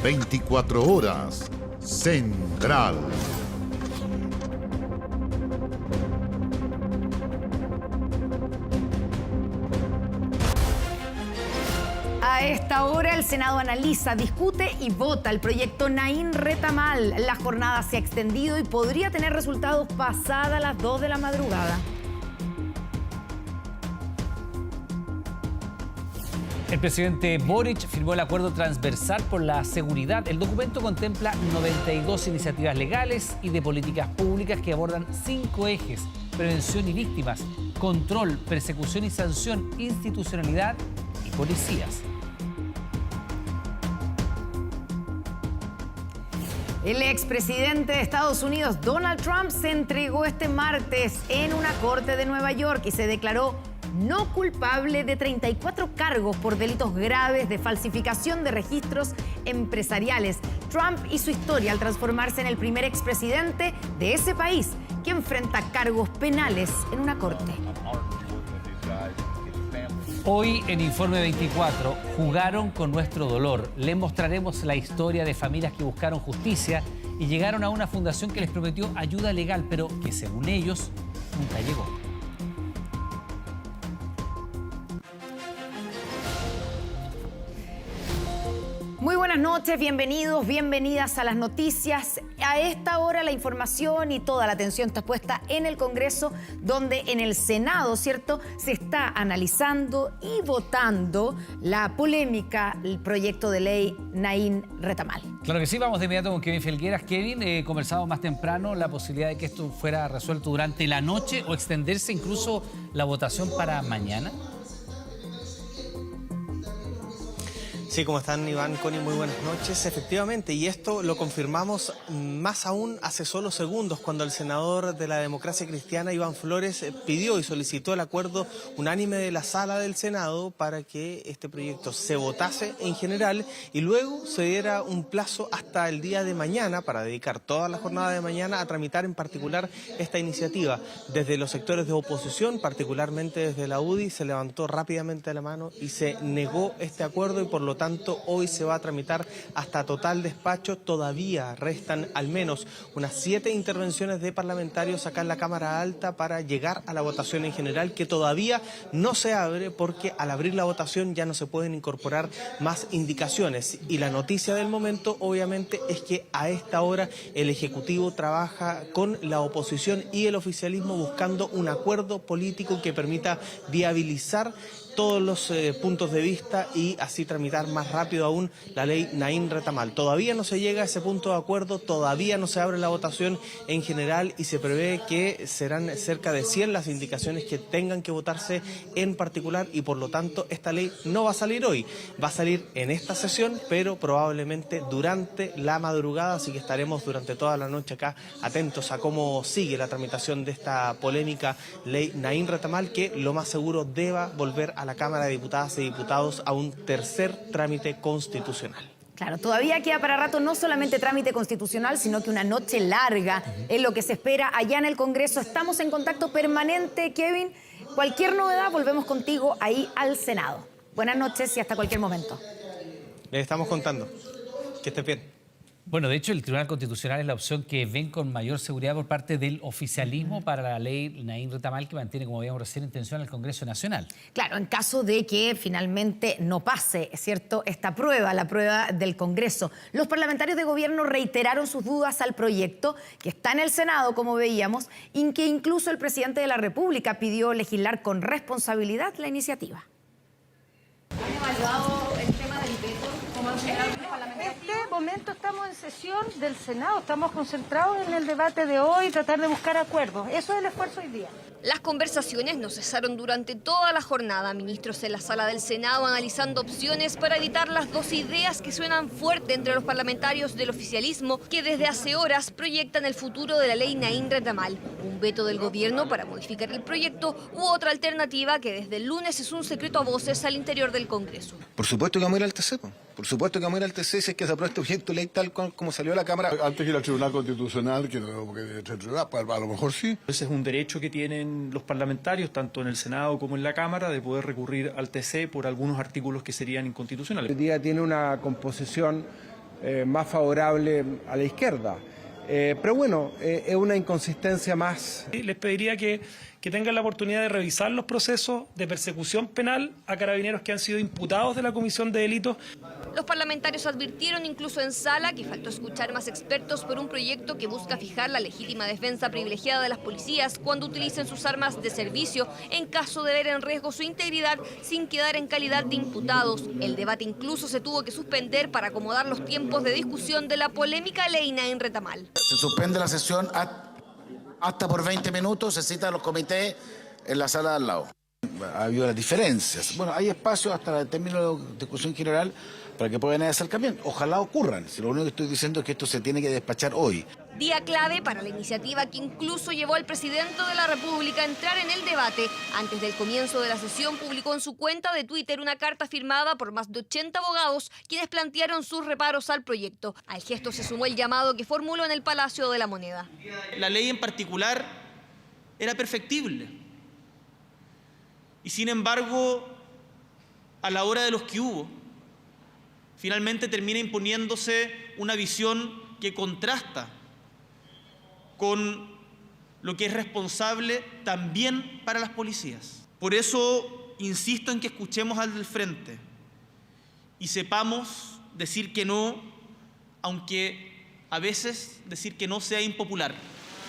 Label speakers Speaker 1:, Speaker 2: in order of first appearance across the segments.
Speaker 1: 24 horas Central.
Speaker 2: A esta hora el Senado analiza, discute y vota el proyecto Naín Retamal. La jornada se ha extendido y podría tener resultados pasadas las 2 de la madrugada.
Speaker 3: El presidente Boric firmó el acuerdo transversal por la seguridad. El documento contempla 92 iniciativas legales y de políticas públicas que abordan 5 ejes: prevención y víctimas, control, persecución y sanción, institucionalidad y policías.
Speaker 2: El expresidente de Estados Unidos, Donald Trump, se entregó este martes en una corte de Nueva York y se declaró no culpable de 34 cargos por delitos graves de falsificación de registros empresariales. Trump y su historia al transformarse en el primer expresidente de ese país que enfrenta cargos penales en una corte.
Speaker 3: Hoy en Informe 24, jugaron con nuestro dolor. Les mostraremos la historia de familias que buscaron justicia y llegaron a una fundación que les prometió ayuda legal, pero que según ellos nunca llegó.
Speaker 2: Muy buenas noches, bienvenidos, bienvenidas a las noticias. A esta hora la información y toda la atención está puesta en el Congreso, donde en el Senado, ¿cierto?, se está analizando y votando la polémica, el proyecto de ley Naín Retamal.
Speaker 3: Claro que sí, vamos de inmediato con Kevin Felgueras. Kevin, conversamos más temprano la posibilidad de que esto fuera resuelto durante la noche o extenderse incluso la votación para mañana.
Speaker 4: Sí, ¿cómo están, Iván, Connie? Muy buenas noches. Efectivamente, y esto lo confirmamos más aún hace solo segundos, cuando el senador de la Democracia Cristiana, Iván Flores, pidió y solicitó el acuerdo unánime de la sala del Senado para que este proyecto se votase en general y luego se diera un plazo hasta el día de mañana para dedicar toda la jornada de mañana a tramitar en particular esta iniciativa. Desde los sectores de oposición, particularmente desde la UDI, se levantó rápidamente la mano y se negó este acuerdo y por lo tanto hoy se va a tramitar hasta total despacho. Todavía restan al menos unas 7 intervenciones de parlamentarios acá en la Cámara Alta para llegar a la votación en general, que todavía no se abre porque al abrir la votación ya no se pueden incorporar más indicaciones. Y la noticia del momento obviamente es que a esta hora el Ejecutivo trabaja con la oposición y el oficialismo buscando un acuerdo político que permita viabilizar todos los puntos de vista y así tramitar más rápido aún la ley Naín Retamal. Todavía no se llega a ese punto de acuerdo, todavía no se abre la votación en general y se prevé que serán cerca de 100 las indicaciones que tengan que votarse en particular y por lo tanto esta ley no va a salir hoy, va a salir en esta sesión, pero probablemente durante la madrugada, así que estaremos durante toda la noche acá atentos a cómo sigue la tramitación de esta polémica ley Naín Retamal, que lo más seguro deba volver a la Cámara de Diputadas y Diputados a un tercer trámite constitucional.
Speaker 2: Claro, todavía queda para rato no solamente trámite constitucional, sino que una noche larga es lo que se espera allá en el Congreso. Estamos en contacto permanente, Kevin. Cualquier novedad, volvemos contigo ahí al Senado. Buenas noches y hasta cualquier momento.
Speaker 4: Les estamos contando. Que esté bien.
Speaker 3: Bueno, de hecho, el Tribunal Constitucional es la opción que ven con mayor seguridad por parte del oficialismo para la ley Naín Retamal, que mantiene, como veíamos recién, intención al Congreso Nacional.
Speaker 2: Claro, en caso de que finalmente no pase, ¿cierto?, esta prueba, la prueba del Congreso. Los parlamentarios de gobierno reiteraron sus dudas al proyecto, que está en el Senado, como veíamos, y que incluso el presidente de la República pidió legislar con responsabilidad la iniciativa.
Speaker 5: ¿Han evaluado el tema del veto? ¿Cómo han llegado los parlamentarios?
Speaker 6: En este momento estamos en sesión del Senado, estamos concentrados en el debate de hoy, tratar de buscar acuerdos. Eso es el esfuerzo hoy día.
Speaker 5: Las conversaciones no cesaron durante toda la jornada. Ministros en la sala del Senado analizando opciones para evitar las dos ideas que suenan fuerte entre los parlamentarios del oficialismo que desde hace horas proyectan el futuro de la ley Naín Retamal. Un veto del gobierno para modificar el proyecto u otra alternativa que desde el lunes es un secreto a voces al interior del Congreso.
Speaker 7: Por supuesto que vamos a ir al TC, por supuesto que vamos a ir al TC si es que se aprueba este proyecto de ley tal como salió a la Cámara.
Speaker 8: Antes que ir al Tribunal Constitucional, que no, porque a lo mejor sí.
Speaker 9: Ese es un derecho que tienen los parlamentarios, tanto en el Senado como en la Cámara, de poder recurrir al TC por algunos artículos que serían inconstitucionales.
Speaker 10: Hoy día tiene una composición más favorable a la izquierda. Pero bueno, es una inconsistencia más.
Speaker 9: Les pediría que tengan la oportunidad de revisar los procesos de persecución penal a carabineros que han sido imputados de la comisión de delitos.
Speaker 5: Los parlamentarios advirtieron incluso en sala que faltó escuchar más expertos por un proyecto que busca fijar la legítima defensa privilegiada de las policías cuando utilicen sus armas de servicio en caso de ver en riesgo su integridad sin quedar en calidad de imputados. El debate incluso se tuvo que suspender para acomodar los tiempos de discusión de la polémica ley Naín Retamal.
Speaker 11: Se suspende la sesión hasta por 20 minutos, se cita a los comités en la sala de al lado. Ha habido las diferencias. Bueno, hay espacio hasta el término de discusión general para que puedan hacer cambios. Ojalá ocurran. Si lo único que estoy diciendo es que esto se tiene que despachar hoy.
Speaker 5: Día clave para la iniciativa que incluso llevó al presidente de la República a entrar en el debate. Antes del comienzo de la sesión publicó en su cuenta de Twitter una carta firmada por más de 80 abogados quienes plantearon sus reparos al proyecto. Al gesto se sumó el llamado que formuló en el Palacio de la Moneda.
Speaker 12: La ley en particular era perfectible. Y sin embargo, a la hora de los que hubo, finalmente termina imponiéndose una visión que contrasta con lo que es responsable también para las policías. Por eso insisto en que escuchemos al del frente y sepamos decir que no, aunque a veces decir que no sea impopular.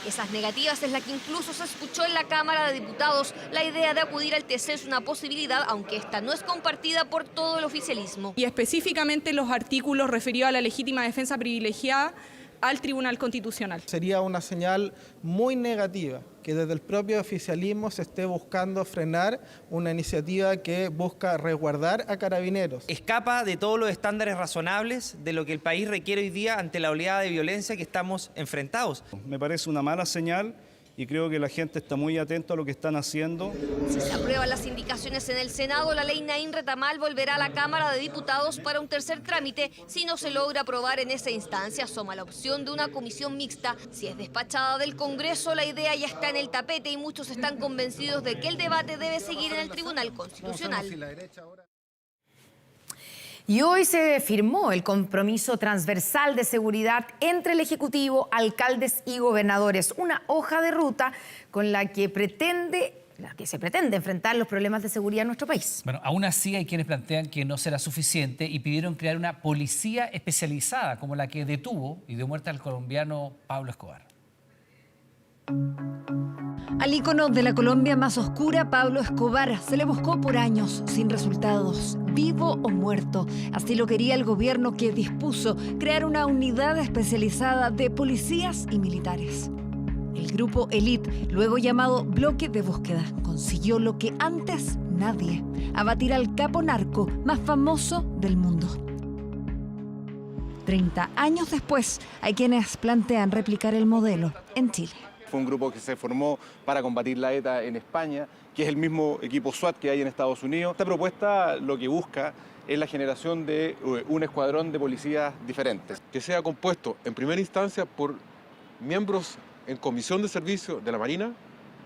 Speaker 5: Esas negativas es la que incluso se escuchó en la Cámara de Diputados. La idea de acudir al TC es una posibilidad, aunque esta no es compartida por todo el oficialismo.
Speaker 13: Y específicamente los artículos referidos a la legítima defensa privilegiada al Tribunal Constitucional.
Speaker 14: Sería una señal muy negativa que desde el propio oficialismo se esté buscando frenar una iniciativa que busca resguardar a carabineros.
Speaker 15: Escapa de todos los estándares razonables de lo que el país requiere hoy día ante la oleada de violencia que estamos enfrentados.
Speaker 9: Me parece una mala señal y creo que la gente está muy atenta a lo que están haciendo.
Speaker 5: Si se aprueban las indicaciones en el Senado, la ley Naín Retamal volverá a la Cámara de Diputados para un tercer trámite. Si no se logra aprobar en esa instancia, asoma la opción de una comisión mixta. Si es despachada del Congreso, la idea ya está en el tapete y muchos están convencidos de que el debate debe seguir en el Tribunal Constitucional.
Speaker 2: Y hoy se firmó el compromiso transversal de seguridad entre el Ejecutivo, alcaldes y gobernadores. Una hoja de ruta con la que se pretende enfrentar los problemas de seguridad en nuestro país.
Speaker 3: Bueno, aún así hay quienes plantean que no será suficiente y pidieron crear una policía especializada como la que detuvo y dio muerte al colombiano Pablo Escobar.
Speaker 16: Al ícono de la Colombia más oscura, Pablo Escobar, se le buscó por años sin resultados, vivo o muerto. Así lo quería el gobierno, que dispuso crear una unidad especializada de policías y militares. El grupo Elite, luego llamado Bloque de Búsqueda, consiguió lo que antes nadie: abatir al capo narco más famoso del mundo. 30 años después, hay quienes plantean replicar el modelo en Chile.
Speaker 17: Fue un grupo que se formó para combatir la ETA en España, que es el mismo equipo SWAT que hay en Estados Unidos. Esta propuesta lo que busca es la generación de un escuadrón de policías diferentes, que sea compuesto en primera instancia por miembros en comisión de servicio de la Marina,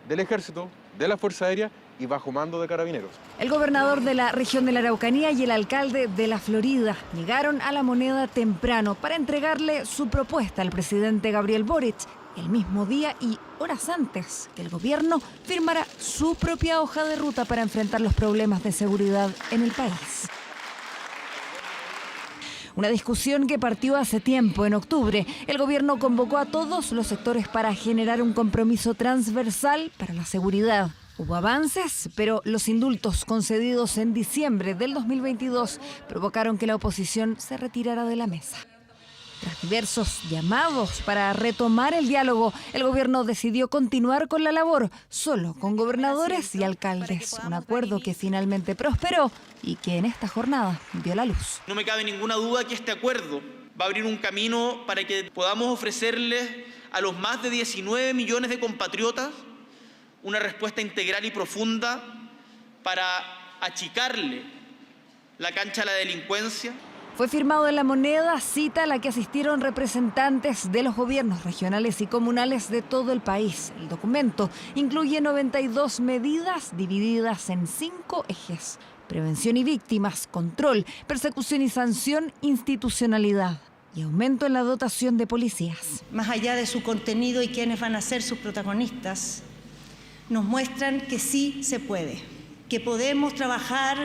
Speaker 17: del Ejército, de la Fuerza Aérea y bajo mando de Carabineros.
Speaker 16: El gobernador de la región de la Araucanía y el alcalde de la Florida llegaron a la Moneda temprano para entregarle su propuesta al presidente Gabriel Boric, el mismo día y horas antes que el gobierno firmara su propia hoja de ruta para enfrentar los problemas de seguridad en el país. Una discusión que partió hace tiempo. En octubre, el gobierno convocó a todos los sectores para generar un compromiso transversal para la seguridad. Hubo avances, pero los indultos concedidos en diciembre del 2022 provocaron que la oposición se retirara de la mesa. Tras diversos llamados para retomar el diálogo, el gobierno decidió continuar con la labor, solo con gobernadores y alcaldes. Un acuerdo que finalmente prosperó y que en esta jornada vio la luz.
Speaker 12: No me cabe ninguna duda que este acuerdo va a abrir un camino para que podamos ofrecerles a los más de 19 millones de compatriotas una respuesta integral y profunda para achicarle la cancha a la delincuencia.
Speaker 16: Fue firmado en la Moneda, cita a la que asistieron representantes de los gobiernos regionales y comunales de todo el país. El documento incluye 92 medidas divididas en 5 ejes: prevención y víctimas, control, persecución y sanción, institucionalidad. y aumento en la dotación de policías.
Speaker 18: Más allá de su contenido y quiénes van a ser sus protagonistas, nos muestran que sí se puede, que podemos trabajar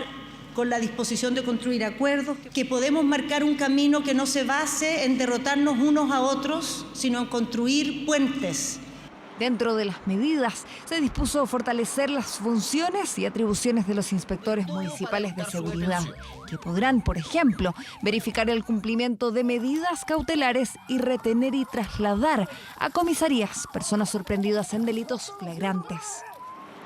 Speaker 18: con la disposición de construir acuerdos, que podemos marcar un camino que no se base en derrotarnos unos a otros, sino en construir puentes.
Speaker 16: Dentro de las medidas, se dispuso fortalecer las funciones y atribuciones de los inspectores municipales de seguridad, que podrán, por ejemplo, verificar el cumplimiento de medidas cautelares y retener y trasladar a comisarías personas sorprendidas en delitos flagrantes.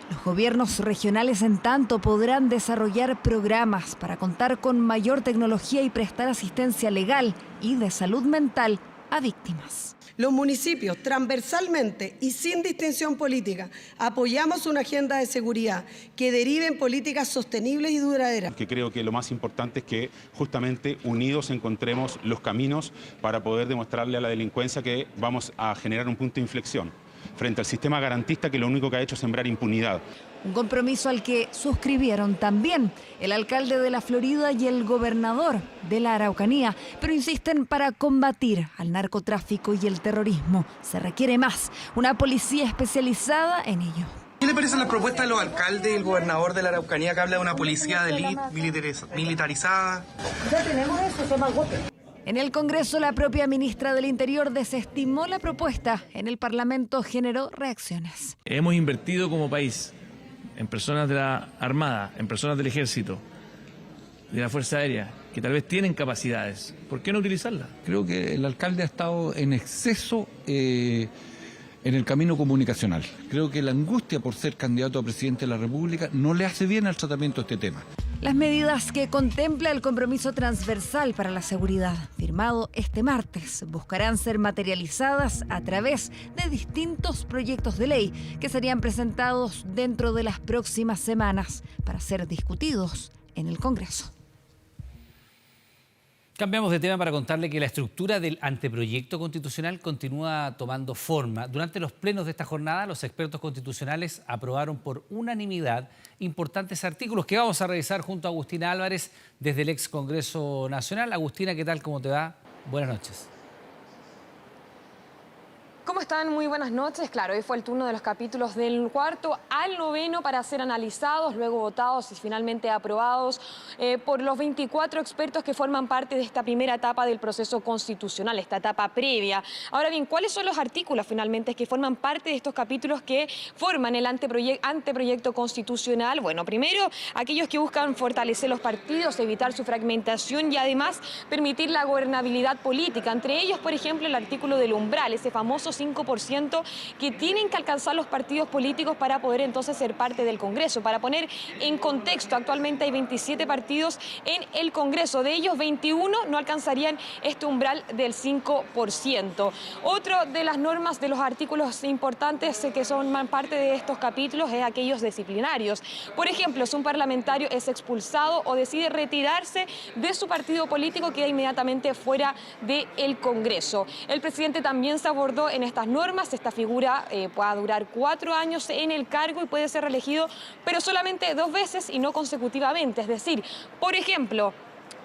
Speaker 16: Los gobiernos regionales, en tanto, podrán desarrollar programas para contar con mayor tecnología y prestar asistencia legal y de salud mental a víctimas.
Speaker 19: Los municipios, transversalmente y sin distinción política, apoyamos una agenda de seguridad que derive en políticas sostenibles y duraderas.
Speaker 20: Que creo que lo más importante es que justamente unidos encontremos los caminos para poder demostrarle a la delincuencia que vamos a generar un punto de inflexión frente al sistema garantista, que lo único que ha hecho es sembrar impunidad.
Speaker 16: Un compromiso al que suscribieron también el alcalde de la Florida y el gobernador de la Araucanía, pero insisten, para combatir al narcotráfico y el terrorismo se requiere más, una policía especializada en ello.
Speaker 21: ¿Qué le parece la propuesta de los alcaldes y el gobernador de la Araucanía, que habla de una policía de élite militarizada?
Speaker 6: Ya tenemos eso, se llama golpe.
Speaker 16: En el Congreso, la propia ministra del Interior desestimó la propuesta. En el Parlamento generó reacciones.
Speaker 22: Hemos invertido como país en personas de la Armada, en personas del Ejército, de la Fuerza Aérea, que tal vez tienen capacidades. ¿Por qué no utilizarlas?
Speaker 23: Creo que el alcalde ha estado en exceso en el camino comunicacional. Creo que la angustia por ser candidato a presidente de la República no le hace bien al tratamiento de este tema.
Speaker 16: Las medidas que contempla el compromiso transversal para la seguridad, firmado este martes, buscarán ser materializadas a través de distintos proyectos de ley que serían presentados dentro de las próximas semanas para ser discutidos en el Congreso.
Speaker 3: Cambiamos de tema para contarle que la estructura del anteproyecto constitucional continúa tomando forma. Durante los plenos de esta jornada, los expertos constitucionales aprobaron por unanimidad importantes artículos que vamos a revisar junto a Agustina Álvarez desde el ex Congreso Nacional. Agustina, ¿qué tal? ¿Cómo te va? Buenas noches.
Speaker 24: ¿Cómo están? Muy buenas noches. Claro, hoy fue el turno de los capítulos del 4 al 9 para ser analizados, luego votados y finalmente aprobados por los 24 expertos que forman parte de esta primera etapa del proceso constitucional, esta etapa previa. Ahora bien, ¿cuáles son los artículos finalmente que forman parte de estos capítulos que forman el anteproyecto constitucional? Bueno, primero, aquellos que buscan fortalecer los partidos, evitar su fragmentación y además permitir la gobernabilidad política. Entre ellos, por ejemplo, el artículo del umbral, ese famoso 5% que tienen que alcanzar los partidos políticos para poder entonces ser parte del Congreso. Para poner en contexto, actualmente hay 27 partidos en el Congreso. De ellos, 21 no alcanzarían este umbral del 5%. Otro de las normas de los artículos importantes que son parte de estos capítulos es aquellos disciplinarios. Por ejemplo, si un parlamentario es expulsado o decide retirarse de su partido político, queda inmediatamente fuera del Congreso. El presidente también se abordó en estas normas. Esta figura pueda durar 4 años en el cargo y puede ser reelegido, pero solamente 2 veces y no consecutivamente. Es decir, por ejemplo,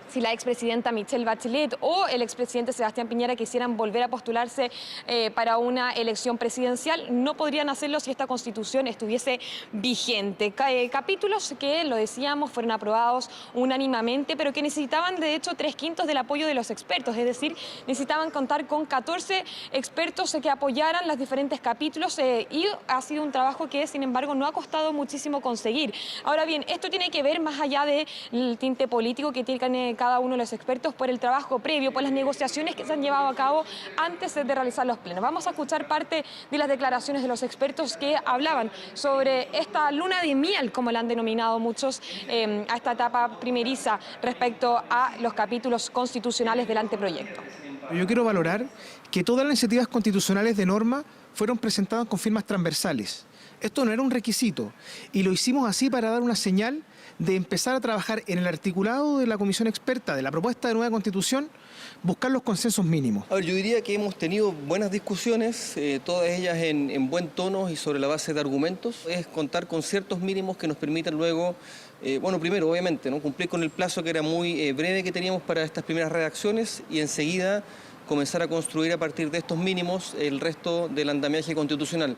Speaker 24: si la expresidenta Michelle Bachelet o el expresidente Sebastián Piñera quisieran volver a postularse para una elección presidencial, no podrían hacerlo si esta Constitución estuviese vigente. Capítulos que, lo decíamos, fueron aprobados unánimemente, pero que necesitaban, de hecho, 3/5 del apoyo de los expertos, es decir, necesitaban contar con 14 expertos que apoyaran los diferentes capítulos y ha sido un trabajo que, sin embargo, no ha costado muchísimo conseguir. Ahora bien, esto tiene que ver más allá del tinte político que tiene cada uno de los expertos por el trabajo previo, por las negociaciones que se han llevado a cabo antes de realizar los plenos. Vamos a escuchar parte de las declaraciones de los expertos que hablaban sobre esta luna de miel, como la han denominado muchos, a esta etapa primeriza respecto a los capítulos constitucionales del anteproyecto.
Speaker 25: Yo quiero valorar que todas las iniciativas constitucionales de norma fueron presentadas con firmas transversales. Esto no era un requisito y lo hicimos así para dar una señal de empezar a trabajar en el articulado de la comisión experta de la propuesta de nueva Constitución, buscar los consensos mínimos.
Speaker 26: A ver, yo diría que hemos tenido buenas discusiones, todas ellas en buen tono y sobre la base de argumentos. Es contar con ciertos mínimos que nos permitan luego, bueno, primero, obviamente, ¿no?, cumplir con el plazo que era muy breve que teníamos para estas primeras redacciones y enseguida comenzar a construir a partir de estos mínimos el resto del andamiaje constitucional.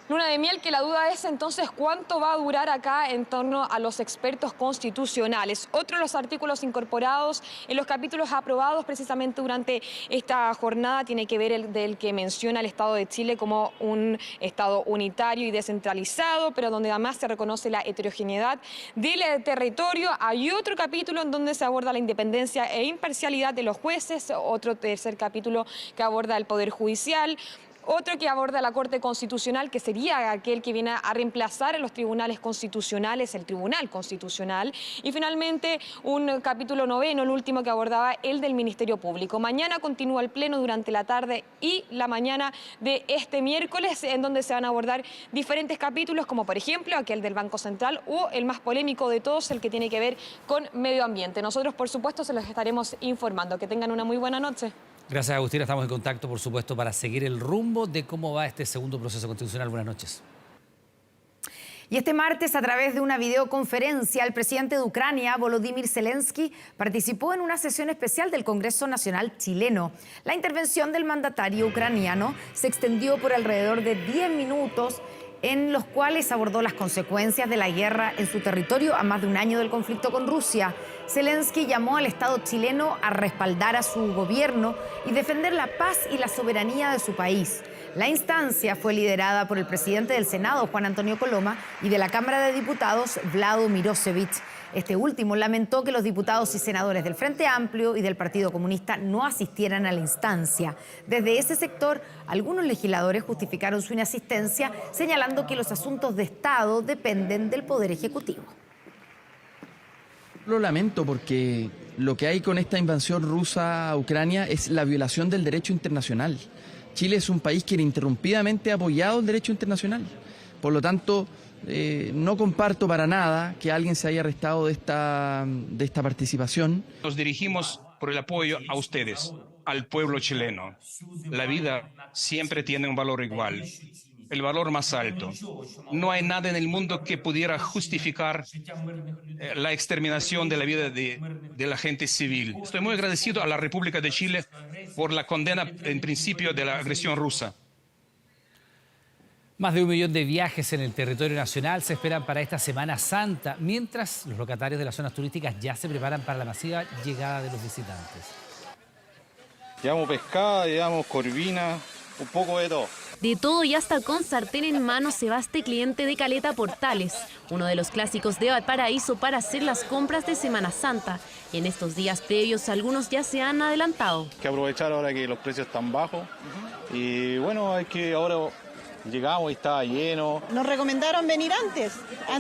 Speaker 24: Luna de miel, que la duda es entonces cuánto va a durar acá en torno a los expertos constitucionales. Otro de los artículos incorporados en los capítulos aprobados precisamente durante esta jornada tiene que ver el del que menciona el Estado de Chile como un Estado unitario y descentralizado, pero donde además se reconoce la heterogeneidad del territorio. Hay otro capítulo en donde se aborda la independencia e imparcialidad de los jueces, otro tercer capítulo que aborda el Poder Judicial, otro que aborda la Corte Constitucional, que sería aquel que viene a reemplazar a los tribunales constitucionales, el Tribunal Constitucional. Y finalmente un capítulo noveno, el último, que abordaba el del Ministerio Público. Mañana continúa el pleno durante la tarde y la mañana de este miércoles, en donde se van a abordar diferentes capítulos, como por ejemplo aquel del Banco Central o el más polémico de todos, el que tiene que ver con medio ambiente. Nosotros, por supuesto, se los estaremos informando. Que tengan una muy buena noche.
Speaker 3: Gracias, Agustina. Estamos en contacto, por supuesto, para seguir el rumbo de cómo va este segundo proceso constitucional. Buenas noches.
Speaker 2: Y este martes, a través de una videoconferencia, el presidente de Ucrania, Volodymyr Zelensky, participó en una sesión especial del Congreso Nacional chileno. La intervención del mandatario ucraniano se extendió por alrededor de 10 minutos, en los cuales abordó las consecuencias de la guerra en su territorio a más de un año del conflicto con Rusia. Zelensky llamó al Estado chileno a respaldar a su gobierno y defender la paz y la soberanía de su país. La instancia fue liderada por el presidente del Senado, Juan Antonio Coloma, y de la Cámara de Diputados, Vlado Mirosevic. Este último lamentó que los diputados y senadores del Frente Amplio y del Partido Comunista no asistieran a la instancia. Desde ese sector, algunos legisladores justificaron su inasistencia, señalando que los asuntos de Estado dependen del Poder Ejecutivo.
Speaker 1: Lo lamento porque lo que hay con esta invasión rusa a Ucrania es la violación del derecho internacional. Chile es un país que ininterrumpidamente ha apoyado el derecho internacional. Por lo tanto, no comparto para nada que alguien se haya arrestado de esta participación.
Speaker 4: Nos dirigimos por el apoyo a ustedes, al pueblo chileno. La vida siempre tiene un valor igual, el valor más alto. No hay nada en el mundo que pudiera justificar la exterminación de la vida de la gente civil. Estoy muy agradecido a la República de Chile por la condena en principio de la agresión rusa.
Speaker 3: Más de 1 millón de viajes en el territorio nacional se esperan para esta Semana Santa, mientras los locatarios de las zonas turísticas ya se preparan para la masiva llegada de los visitantes.
Speaker 7: Llevamos pescado, llevamos corvina, un poco de todo.
Speaker 8: De todo y hasta con sartén en mano se va este cliente de Caleta Portales, uno de los clásicos de Valparaíso para hacer las compras de Semana Santa. Y en estos días previos algunos ya se han adelantado.
Speaker 7: Hay que aprovechar ahora que los precios están bajos y bueno, hay que ahora llegamos y estaba lleno.
Speaker 10: Nos recomendaron venir antes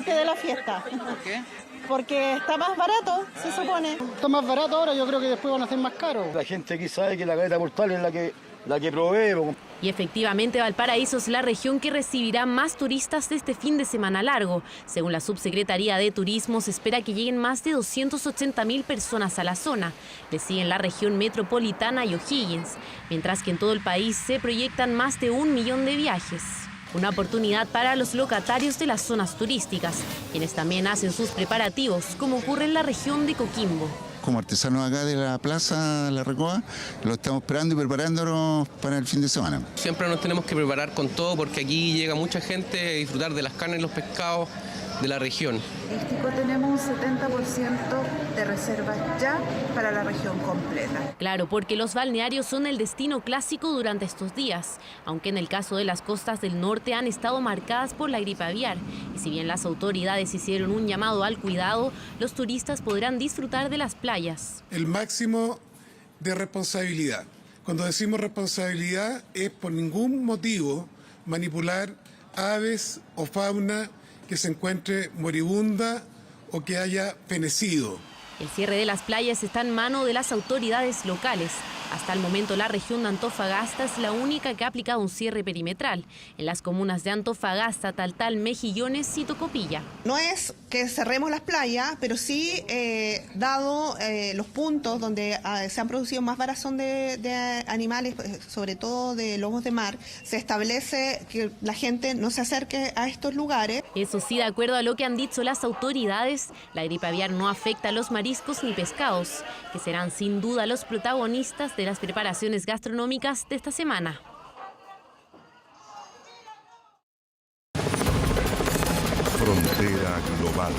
Speaker 10: de la fiesta.
Speaker 7: ¿Por qué?
Speaker 10: Porque está más barato, se supone. Está más barato ahora, yo creo que después van a ser más caros.
Speaker 7: La gente aquí sabe que la Caleta Portales es la que provee.
Speaker 8: Y efectivamente Valparaíso es la región que recibirá más turistas de este fin de semana largo. Según la Subsecretaría de Turismo, se espera que lleguen más de 280.000 personas a la zona. Le siguen la región metropolitana y O'Higgins, mientras que en todo el país se proyectan más de 1 millón de viajes. Una oportunidad para los locatarios de las zonas turísticas, quienes también hacen sus preparativos, como ocurre en la región de Coquimbo.
Speaker 11: Como artesanos acá de la Plaza La Recoba, lo estamos esperando y preparándonos para el fin de semana.
Speaker 26: Siempre nos tenemos que preparar con todo porque aquí llega mucha gente a disfrutar de las carnes y los pescados de la región.
Speaker 10: Tenemos un 70% de reservas ya para la región completa.
Speaker 8: Claro, porque los balnearios son el destino clásico durante estos días, aunque en el caso de las costas del norte han estado marcadas por la gripe aviar. Y si bien las autoridades hicieron un llamado al cuidado, los turistas podrán disfrutar de las playas.
Speaker 27: El máximo de responsabilidad. Cuando decimos responsabilidad es por ningún motivo manipular aves o fauna que se encuentre moribunda o que haya fenecido.
Speaker 8: El cierre de las playas está en mano de las autoridades locales. Hasta el momento la región de Antofagasta es la única que ha aplicado un cierre perimetral en las comunas de Antofagasta, Taltal, Mejillones y Tocopilla.
Speaker 10: No es que cerremos las playas, pero sí, dado los puntos donde se han producido más varazón de animales, sobre todo de lobos de mar, se establece que la gente no se acerque a estos lugares.
Speaker 8: Eso sí, de acuerdo a lo que han dicho las autoridades, la gripe aviar no afecta a los mariscos ni pescados, que serán sin duda los protagonistas parte de las preparaciones gastronómicas de esta semana.
Speaker 5: Frontera global.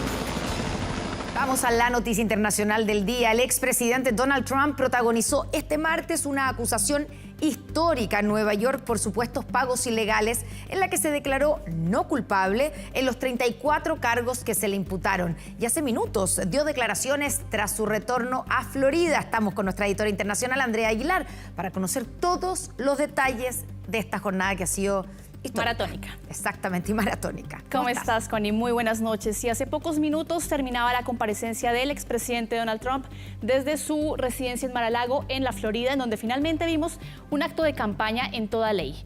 Speaker 2: Vamos a la noticia internacional del día. El expresidente Donald Trump protagonizó este martes una acusación histórica en Nueva York por supuestos pagos ilegales, en la que se declaró no culpable en los 34 cargos que se le imputaron. Y hace minutos dio declaraciones tras su retorno a Florida. Estamos con nuestra editora internacional, Andrea Aguilar, para conocer todos los detalles de esta jornada que ha sido
Speaker 9: maratónica.
Speaker 2: Exactamente, y maratónica.
Speaker 9: ¿Cómo estás, Connie? Muy buenas noches. Y hace pocos minutos terminaba la comparecencia del expresidente Donald Trump desde su residencia en Mar-a-Lago, en la Florida, en donde finalmente vimos un acto de campaña en toda ley.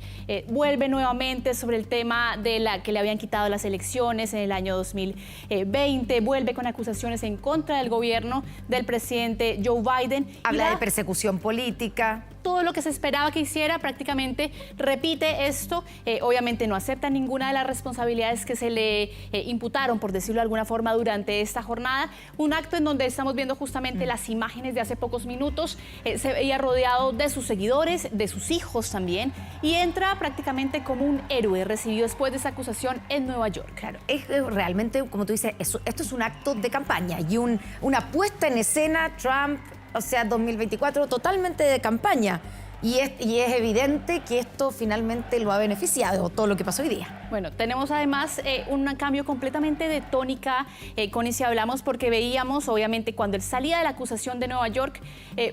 Speaker 9: Vuelve nuevamente sobre el tema de la que le habían quitado las elecciones en el año 2020, vuelve con acusaciones en contra del gobierno del presidente Joe Biden.
Speaker 2: Habla de persecución política.
Speaker 9: Todo lo que se esperaba que hiciera prácticamente repite esto. Obviamente no acepta ninguna de las responsabilidades que se le imputaron, por decirlo de alguna forma, durante esta jornada. Un acto en donde estamos viendo justamente las imágenes de hace pocos minutos. Se veía rodeado de sus seguidores, de sus hijos también, y entra prácticamente como un héroe recibido después de esa acusación en Nueva York.
Speaker 2: Claro, es realmente, como tú dices, esto es un acto de campaña y una puesta en escena Trump, o sea, 2024, totalmente de campaña. Y es evidente que esto finalmente lo ha beneficiado, todo lo que pasó hoy día.
Speaker 9: Bueno, tenemos además un cambio completamente de tónica, Connie, si hablamos, porque veíamos, obviamente, cuando él salía de la acusación de Nueva York,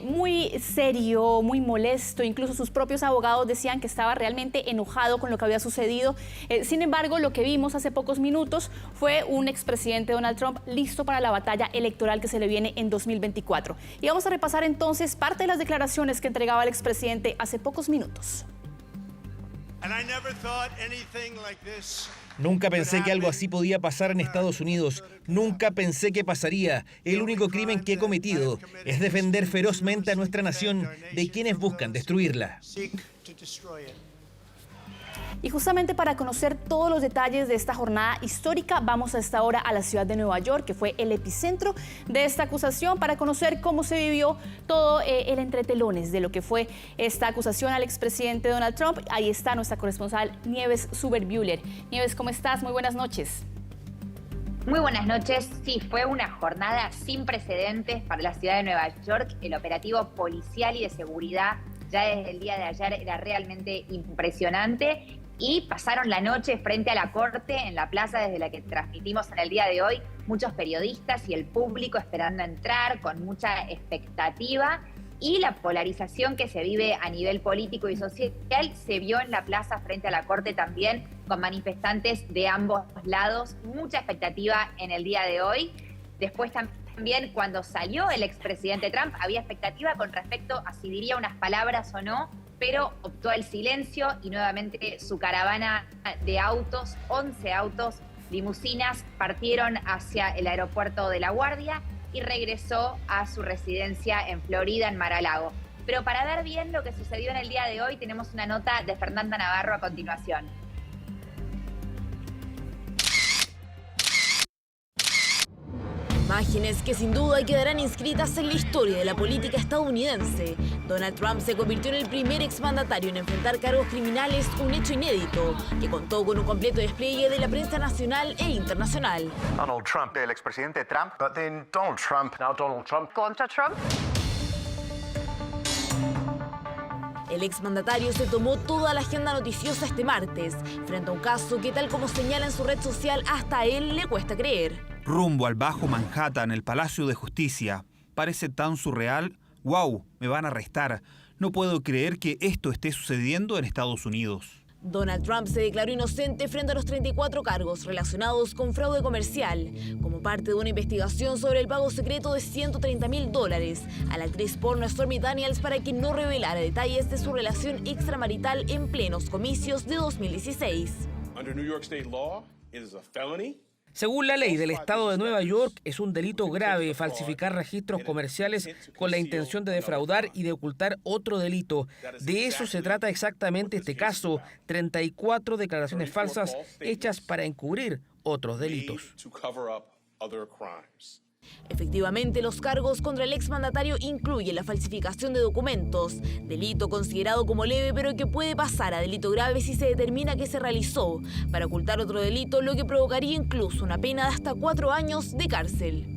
Speaker 9: muy serio, muy molesto, incluso sus propios abogados decían que estaba realmente enojado con lo que había sucedido. Sin embargo, lo que vimos hace pocos minutos fue un expresidente Donald Trump listo para la batalla electoral que se le viene en 2024. Y vamos a repasar entonces parte de las declaraciones que entregaba el expresidente hace pocos minutos.
Speaker 12: Nunca pensé que algo así podía pasar en Estados Unidos. Nunca pensé que pasaría. El único crimen que he cometido es defender ferozmente a nuestra nación de quienes buscan destruirla.
Speaker 9: Y justamente para conocer todos los detalles de esta jornada histórica, vamos a esta hora a la ciudad de Nueva York, que fue el epicentro de esta acusación, para conocer cómo se vivió todo el entretelones de lo que fue esta acusación al expresidente Donald Trump. Ahí está nuestra corresponsal Nieves Suber-Buehler. Nieves, ¿cómo estás? Muy buenas noches.
Speaker 13: Muy buenas noches. Sí, fue una jornada sin precedentes para la ciudad de Nueva York. El operativo policial y de seguridad ya desde el día de ayer era realmente impresionante. Y pasaron la noche frente a la corte en la plaza desde la que transmitimos en el día de hoy, muchos periodistas y el público esperando entrar con mucha expectativa, y la polarización que se vive a nivel político y social se vio en la plaza frente a la corte también, con manifestantes de ambos lados, mucha expectativa en el día de hoy. Después también, cuando salió el expresidente Trump, había expectativa con respecto a si diría unas palabras o no, pero optó el silencio y nuevamente su caravana de autos, 11 autos, limusinas, partieron hacia el aeropuerto de La Guardia y regresó a su residencia en Florida, en Mar-a-Lago. Pero para ver bien lo que sucedió en el día de hoy, tenemos una nota de Fernanda Navarro a continuación.
Speaker 8: Imágenes que sin duda quedarán inscritas en la historia de la política estadounidense. Donald Trump se convirtió en el primer exmandatario en enfrentar cargos criminales, un hecho inédito, que contó con un completo despliegue de la prensa nacional e internacional.
Speaker 14: Donald Trump, el expresidente Trump, but then Donald Trump, now Donald Trump.
Speaker 13: ¿Contra Trump?
Speaker 8: El exmandatario se tomó toda la agenda noticiosa este martes, frente a un caso que, tal como señala en su red social, hasta a él le cuesta creer.
Speaker 15: Rumbo al Bajo Manhattan, el Palacio de Justicia. Parece tan surreal. ¡Wow! Me van a arrestar. No puedo creer que esto esté sucediendo en Estados Unidos.
Speaker 8: Donald Trump se declaró inocente frente a los 34 cargos relacionados con fraude comercial, como parte de una investigación sobre el pago secreto de $130,000 a la actriz porno Stormy Daniels para que no revelara detalles de su relación extramarital en plenos comicios de 2016.
Speaker 17: Under New York State law, it is a felony.
Speaker 12: Según la ley del estado de Nueva York, es un delito grave falsificar registros comerciales con la intención de defraudar y de ocultar otro delito. De eso se trata exactamente este caso, 34 declaraciones falsas hechas para encubrir otros delitos.
Speaker 8: Efectivamente, los cargos contra el exmandatario incluyen la falsificación de documentos, delito considerado como leve pero que puede pasar a delito grave si se determina que se realizó para ocultar otro delito, lo que provocaría incluso una pena de hasta 4 años de cárcel.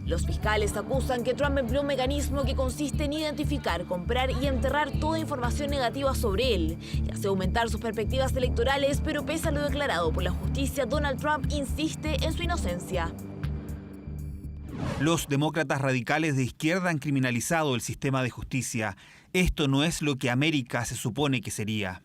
Speaker 8: Los fiscales acusan que Trump empleó un mecanismo que consiste en identificar, comprar y enterrar toda información negativa sobre él y hace aumentar sus perspectivas electorales, pero pese a lo declarado por la justicia, Donald Trump insiste en su inocencia.
Speaker 15: Los demócratas radicales de izquierda han criminalizado el sistema de justicia. Esto no es lo que América se supone que sería.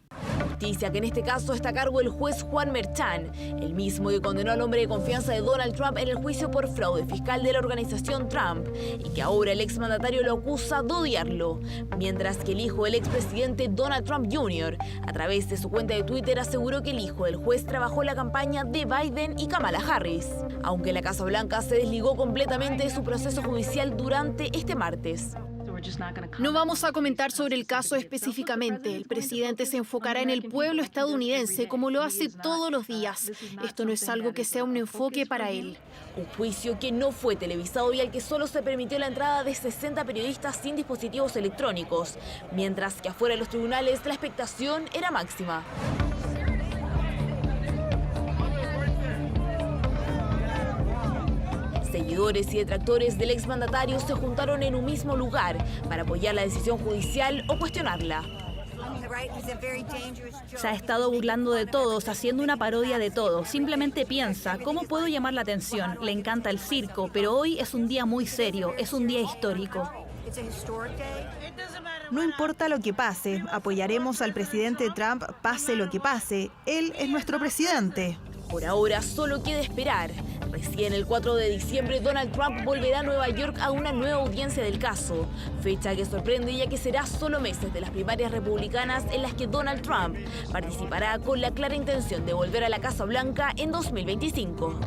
Speaker 8: Justicia que en este caso está a cargo del juez Juan Merchan, el mismo que condenó al hombre de confianza de Donald Trump en el juicio por fraude fiscal de la organización Trump y que ahora el exmandatario lo acusa de odiarlo, mientras que el hijo del expresidente Donald Trump Jr. a través de su cuenta de Twitter aseguró que el hijo del juez trabajó en la campaña de Biden y Kamala Harris, aunque la Casa Blanca se desligó completamente de su proceso judicial durante este martes.
Speaker 6: No vamos a comentar sobre el caso específicamente. El presidente se enfocará en el pueblo estadounidense como lo hace todos los días. Esto no es algo que sea un enfoque para él.
Speaker 8: Un juicio que no fue televisado y al que solo se permitió la entrada de 60 periodistas sin dispositivos electrónicos, mientras que afuera de los tribunales la expectación era máxima. Seguidores y detractores del exmandatario se juntaron en un mismo lugar para apoyar la decisión judicial o cuestionarla.
Speaker 6: Se ha estado burlando de todos, haciendo una parodia de todo. Simplemente piensa, ¿cómo puedo llamar la atención? Le encanta el circo, pero hoy es un día muy serio, es un día histórico.
Speaker 18: No importa lo que pase, apoyaremos al presidente Trump pase lo que pase. Él es nuestro presidente.
Speaker 8: Por ahora solo queda esperar. Recién el 4 de diciembre Donald Trump volverá a Nueva York a una nueva audiencia del caso, fecha que sorprende ya que será solo meses de las primarias republicanas en las que Donald Trump participará con la clara intención de volver a la Casa Blanca en 2025.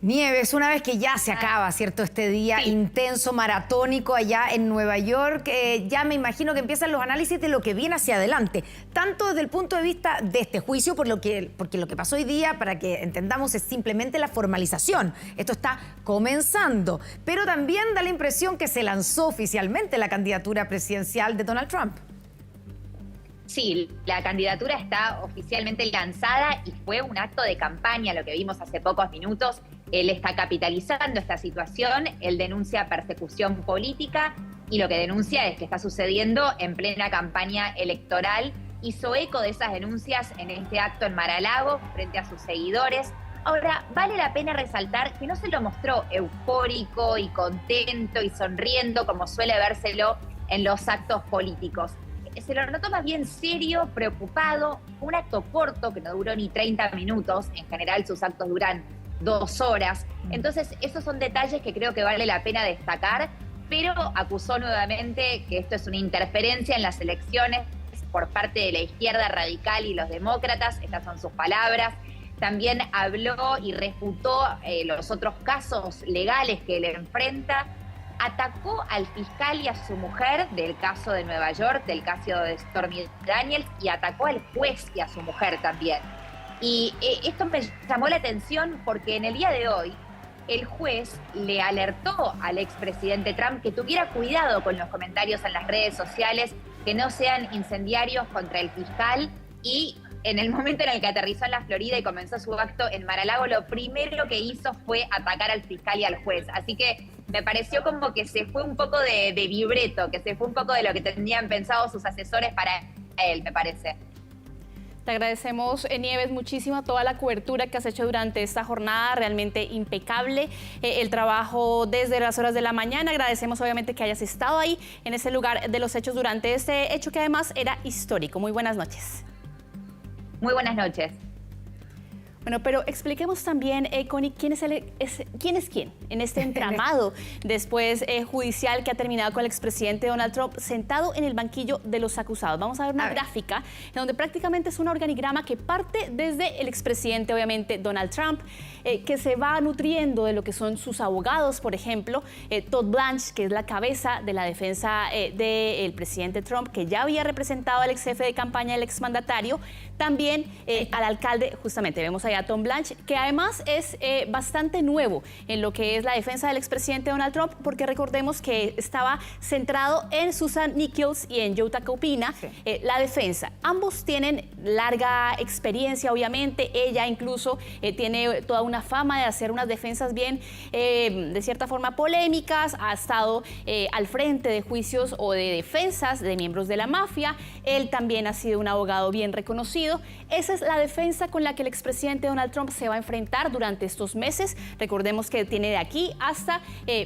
Speaker 2: Nieves, una vez que ya se acaba, ¿cierto? Este día intenso, maratónico allá en Nueva York, ya me imagino que empiezan los análisis de lo que viene hacia adelante, tanto desde el punto de vista de este juicio, porque lo que pasó hoy día, para que entendamos, es simplemente la formalización. Esto está comenzando, pero también da la impresión que se lanzó oficialmente la candidatura presidencial de Donald Trump.
Speaker 13: Sí, la candidatura está oficialmente lanzada y fue un acto de campaña, lo que vimos hace pocos minutos. Él está capitalizando esta situación, él denuncia persecución política y lo que denuncia es que está sucediendo en plena campaña electoral. Hizo eco de esas denuncias en este acto en Mar-a-Lago frente a sus seguidores. Ahora, vale la pena resaltar que no se lo mostró eufórico y contento y sonriendo como suele vérselo en los actos políticos. Se lo notó más bien serio, preocupado, un acto corto que no duró ni 30 minutos, en general sus actos duran 2 horas. Entonces esos son detalles que creo que vale la pena destacar, pero acusó nuevamente que esto es una interferencia en las elecciones por parte de la izquierda radical y los demócratas, estas son sus palabras. También habló y refutó los otros casos legales que él enfrenta. Atacó al fiscal y a su mujer del caso de Nueva York, del caso de Stormy Daniels, y atacó al juez y a su mujer también. Y esto me llamó la atención porque en el día de hoy el juez le alertó al expresidente Trump que tuviera cuidado con los comentarios en las redes sociales, que no sean incendiarios contra el fiscal. Y en el momento en el que aterrizó en la Florida y comenzó su acto en Mar-a-Lago, lo primero que hizo fue atacar al fiscal y al juez. Así que me pareció como que se fue un poco de libreto, que se fue un poco de lo que tenían pensado sus asesores para él, me parece.
Speaker 9: Te agradecemos, Nieves, muchísimo toda la cobertura que has hecho durante esta jornada, realmente impecable el trabajo desde las horas de la mañana. Agradecemos obviamente que hayas estado ahí en ese lugar de los hechos durante este hecho que además era histórico. Muy buenas noches.
Speaker 13: Muy buenas noches.
Speaker 9: Bueno, pero expliquemos también, Connie, quién es quién en este entramado después judicial que ha terminado con el expresidente Donald Trump sentado en el banquillo de los acusados. Vamos a ver una gráfica en donde prácticamente es un organigrama que parte desde el expresidente, obviamente, Donald Trump, que se va nutriendo de lo que son sus abogados, por ejemplo, Todd Blanche, que es la cabeza de la defensa del presidente Trump, que ya había representado al ex jefe de campaña del exmandatario, también al alcalde, justamente, vemos ahí Tom Blanche, que además es bastante nuevo en lo que es la defensa del expresidente Donald Trump, porque recordemos que estaba centrado en Susan Nichols y en Joe Tacopina, la defensa. Ambos tienen larga experiencia, obviamente. Ella incluso tiene toda una fama de hacer unas defensas bien, de cierta forma, polémicas. Ha estado al frente de juicios o de defensas de miembros de la mafia. Él también ha sido un abogado bien reconocido. Esa es la defensa con la que el expresidente Donald Trump se va a enfrentar durante estos meses. Recordemos que tiene de aquí hasta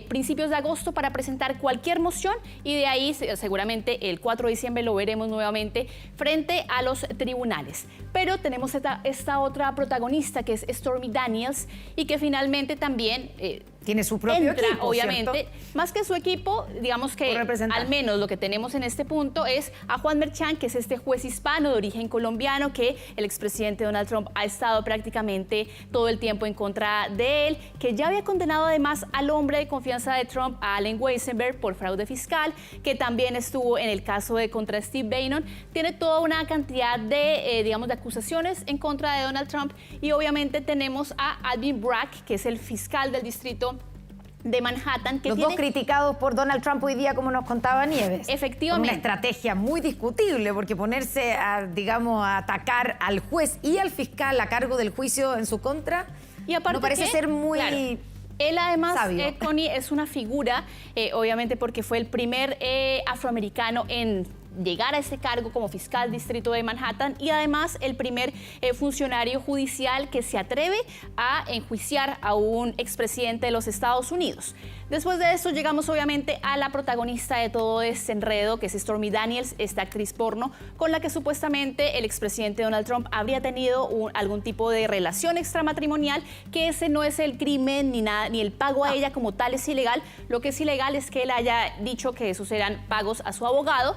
Speaker 9: principios de agosto para presentar cualquier moción, y de ahí seguramente el 4 de diciembre lo veremos nuevamente frente a los tribunales. Pero tenemos esta otra protagonista, que es Stormy Daniels, y que finalmente también
Speaker 2: tiene su propio equipo,
Speaker 9: obviamente,
Speaker 2: ¿cierto?
Speaker 9: Más que su equipo, digamos que al menos lo que tenemos en este punto es a Juan Merchan, que es este juez hispano de origen colombiano que el expresidente Donald Trump ha estado prácticamente todo el tiempo en contra de él, que ya había condenado además al hombre de confianza de Trump, a Allen Weisenberg, por fraude fiscal, que también estuvo en el caso de contra Steve Bannon. Tiene toda una cantidad de, digamos, de acusaciones en contra de Donald Trump, y obviamente tenemos a Alvin Bragg, que es el fiscal del distrito de Manhattan, que
Speaker 2: los dos criticados por Donald Trump hoy día, como nos contaba Nieves.
Speaker 9: Efectivamente.
Speaker 2: Una estrategia muy discutible, porque ponerse a, digamos, a atacar al juez y al fiscal a cargo del juicio en su contra,
Speaker 9: y aparte
Speaker 2: no parece ser muy...
Speaker 9: Claro. Él además, Connie, es una figura, obviamente porque fue el primer afroamericano en llegar a ese cargo como fiscal distrito de Manhattan, y además el primer funcionario judicial que se atreve a enjuiciar a un expresidente de los Estados Unidos. Después de eso llegamos obviamente a la protagonista de todo este enredo, que es Stormy Daniels, esta actriz porno con la que supuestamente el expresidente Donald Trump habría tenido algún tipo de relación extramatrimonial, que ese no es el crimen ni nada, ni el pago a ella como tal es ilegal. Lo que es ilegal es que él haya dicho que esos eran pagos a su abogado.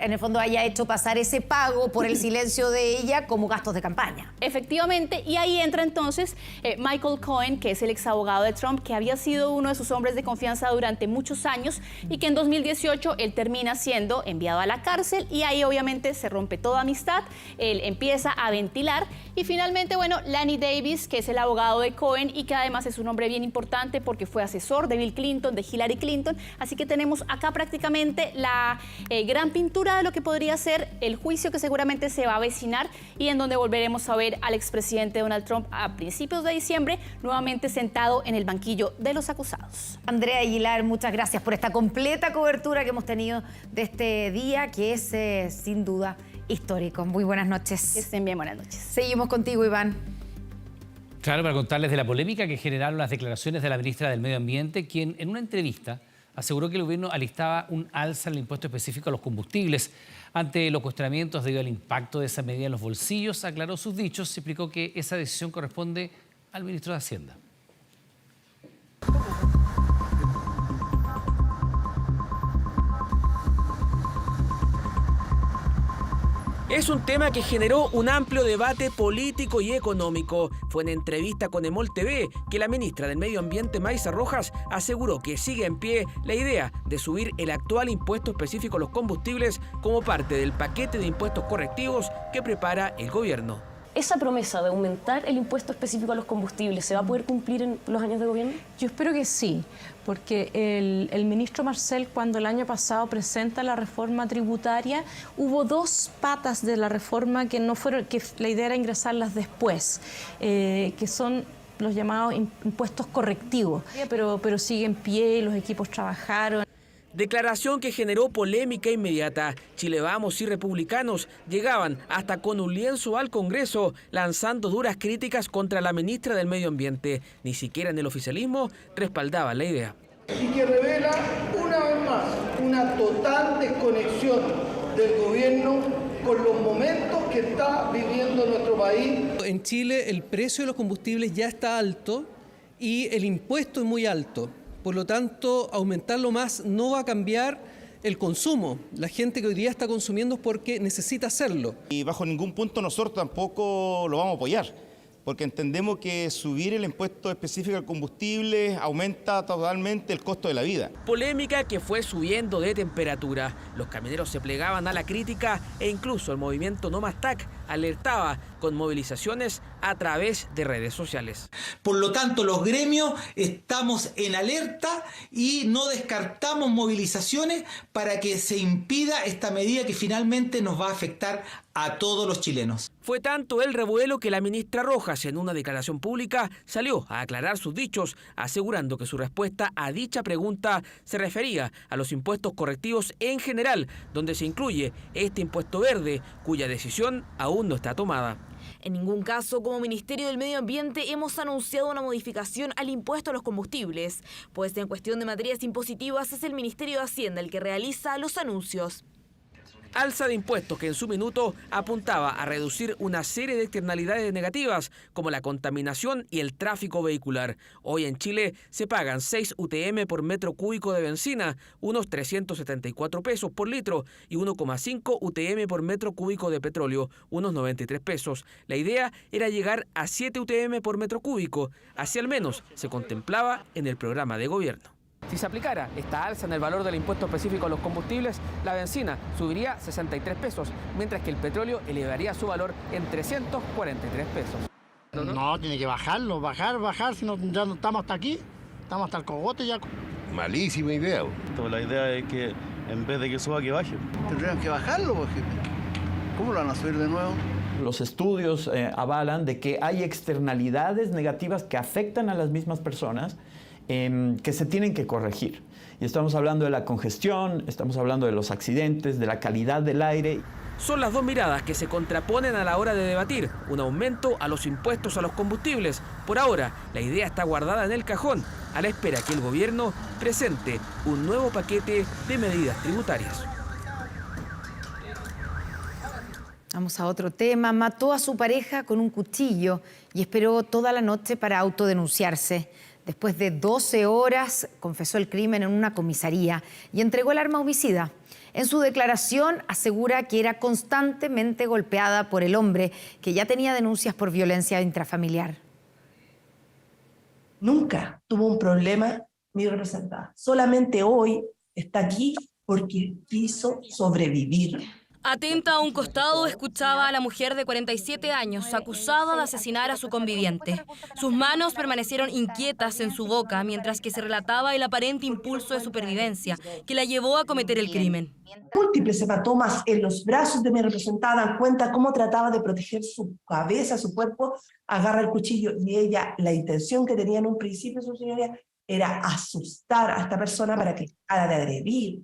Speaker 2: En el fondo haya hecho pasar ese pago por el silencio de ella como gastos de campaña.
Speaker 9: Efectivamente, y ahí entra entonces Michael Cohen, que es el ex abogado de Trump, que había sido uno de sus hombres de confianza durante muchos años, y que en 2018 él termina siendo enviado a la cárcel, y ahí obviamente se rompe toda amistad. Él empieza a ventilar, y finalmente, bueno, Lanny Davis, que es el abogado de Cohen y que además es un hombre bien importante porque fue asesor de Bill Clinton, de Hillary Clinton. Así que tenemos acá prácticamente la gran pintura de lo que podría ser el juicio que seguramente se va a avecinar, y en donde volveremos a ver al expresidente Donald Trump a principios de diciembre nuevamente sentado en el banquillo de los acusados.
Speaker 2: Andrea Aguilar, muchas gracias por esta completa cobertura que hemos tenido de este día, que es sin duda histórico. Muy buenas noches.
Speaker 9: Que estén bien, buenas noches.
Speaker 2: Seguimos contigo, Iván.
Speaker 3: Claro, para contarles de la polémica que generaron las declaraciones de la ministra del Medio Ambiente, quien en una entrevista aseguró que el gobierno alistaba un alza en el impuesto específico a los combustibles. Ante los cuestionamientos debido al impacto de esa medida en los bolsillos, aclaró sus dichos y explicó que esa decisión corresponde al ministro de Hacienda.
Speaker 12: Es un tema que generó un amplio debate político y económico. Fue en entrevista con Emol TV que la ministra del Medio Ambiente, Maysa Rojas, aseguró que sigue en pie la idea de subir el actual impuesto específico a los combustibles como parte del paquete de impuestos correctivos que prepara el gobierno.
Speaker 16: ¿Esa promesa de aumentar el impuesto específico a los combustibles se va a poder cumplir en los años de gobierno?
Speaker 19: Yo espero que sí, porque el ministro Marcel, cuando el año pasado presenta la reforma tributaria, hubo dos patas de la reforma que no fueron, que la idea era ingresarlas después, que son los llamados impuestos correctivos, pero sigue en pie, los equipos trabajaron.
Speaker 12: Declaración que generó polémica inmediata. Chile Vamos y republicanos llegaban hasta con un lienzo al Congreso lanzando duras críticas contra la ministra del Medio Ambiente. Ni siquiera en el oficialismo respaldaban la idea.
Speaker 20: Y que revela una vez más una total desconexión del gobierno con los momentos que está viviendo nuestro país.
Speaker 21: En Chile el precio de los combustibles ya está alto y el impuesto es muy alto. Por lo tanto, aumentarlo más no va a cambiar el consumo. La gente que hoy día está consumiendo es porque necesita hacerlo.
Speaker 22: Y bajo ningún punto nosotros tampoco lo vamos a apoyar, porque entendemos que subir el impuesto específico al combustible aumenta totalmente el costo de la vida.
Speaker 12: Polémica que fue subiendo de temperatura. Los camioneros se plegaban a la crítica e incluso el movimiento No Más TAC alertaba con movilizaciones a través de redes sociales.
Speaker 1: Por lo tanto, los gremios estamos en alerta y no descartamos movilizaciones para que se impida esta medida que finalmente nos va a afectar a todos los chilenos.
Speaker 12: Fue tanto el revuelo que la ministra Rojas, en una declaración pública, salió a aclarar sus dichos, asegurando que su respuesta a dicha pregunta se refería a los impuestos correctivos en general, donde se incluye este impuesto verde, cuya decisión aún no está tomada.
Speaker 4: En ningún caso, como Ministerio del Medio Ambiente, hemos anunciado una modificación al impuesto a los combustibles, pues en cuestión de materias impositivas es el Ministerio de Hacienda el que realiza los anuncios.
Speaker 12: Alza de impuestos que en su minuto apuntaba a reducir una serie de externalidades negativas como la contaminación y el tráfico vehicular. Hoy en Chile se pagan 6 UTM por metro cúbico de benzina, unos 374 pesos por litro, y 1,5 UTM por metro cúbico de petróleo, unos 93 pesos. La idea era llegar a 7 UTM por metro cúbico, así al menos se contemplaba en el programa de gobierno. Si se aplicara esta alza en el valor del impuesto específico a los combustibles, la benzina subiría 63 pesos, mientras que el petróleo elevaría su valor en 343 pesos.
Speaker 7: No, tiene que bajarlo, bajar, si no, ya no estamos hasta aquí, estamos hasta el cogote ya.
Speaker 11: Malísima idea.
Speaker 23: La idea es que en vez de que suba, que baje.
Speaker 7: Tendrían que bajarlo, porque ¿cómo lo van a subir de nuevo?
Speaker 24: Los estudios avalan de que hay externalidades negativas que afectan a las mismas personas, que se tienen que corregir. Y estamos hablando de la congestión, estamos hablando de los accidentes, de la calidad del aire.
Speaker 12: Son las dos miradas que se contraponen a la hora de debatir un aumento a los impuestos a los combustibles. Por ahora, la idea está guardada en el cajón, a la espera que el gobierno presente un nuevo paquete de medidas tributarias.
Speaker 2: Vamos a otro tema. Mató a su pareja con un cuchillo y esperó toda la noche para autodenunciarse. Después de 12 horas, confesó el crimen en una comisaría y entregó el arma homicida. En su declaración asegura que era constantemente golpeada por el hombre, que ya tenía denuncias por violencia intrafamiliar.
Speaker 25: Nunca tuvo un problema mi representada. Solamente hoy está aquí porque quiso sobrevivir.
Speaker 4: Atenta a un costado, escuchaba a la mujer de 47 años acusada de asesinar a su conviviente. Sus manos permanecieron inquietas en su boca mientras que se relataba el aparente impulso de supervivencia que la llevó a cometer el crimen.
Speaker 25: Múltiples hematomas en los brazos de mi representada dan cuenta cómo trataba de proteger su cabeza, su cuerpo, agarra el cuchillo y ella, la intención que tenía en un principio, su señoría, era asustar a esta persona para que dejara de agredir.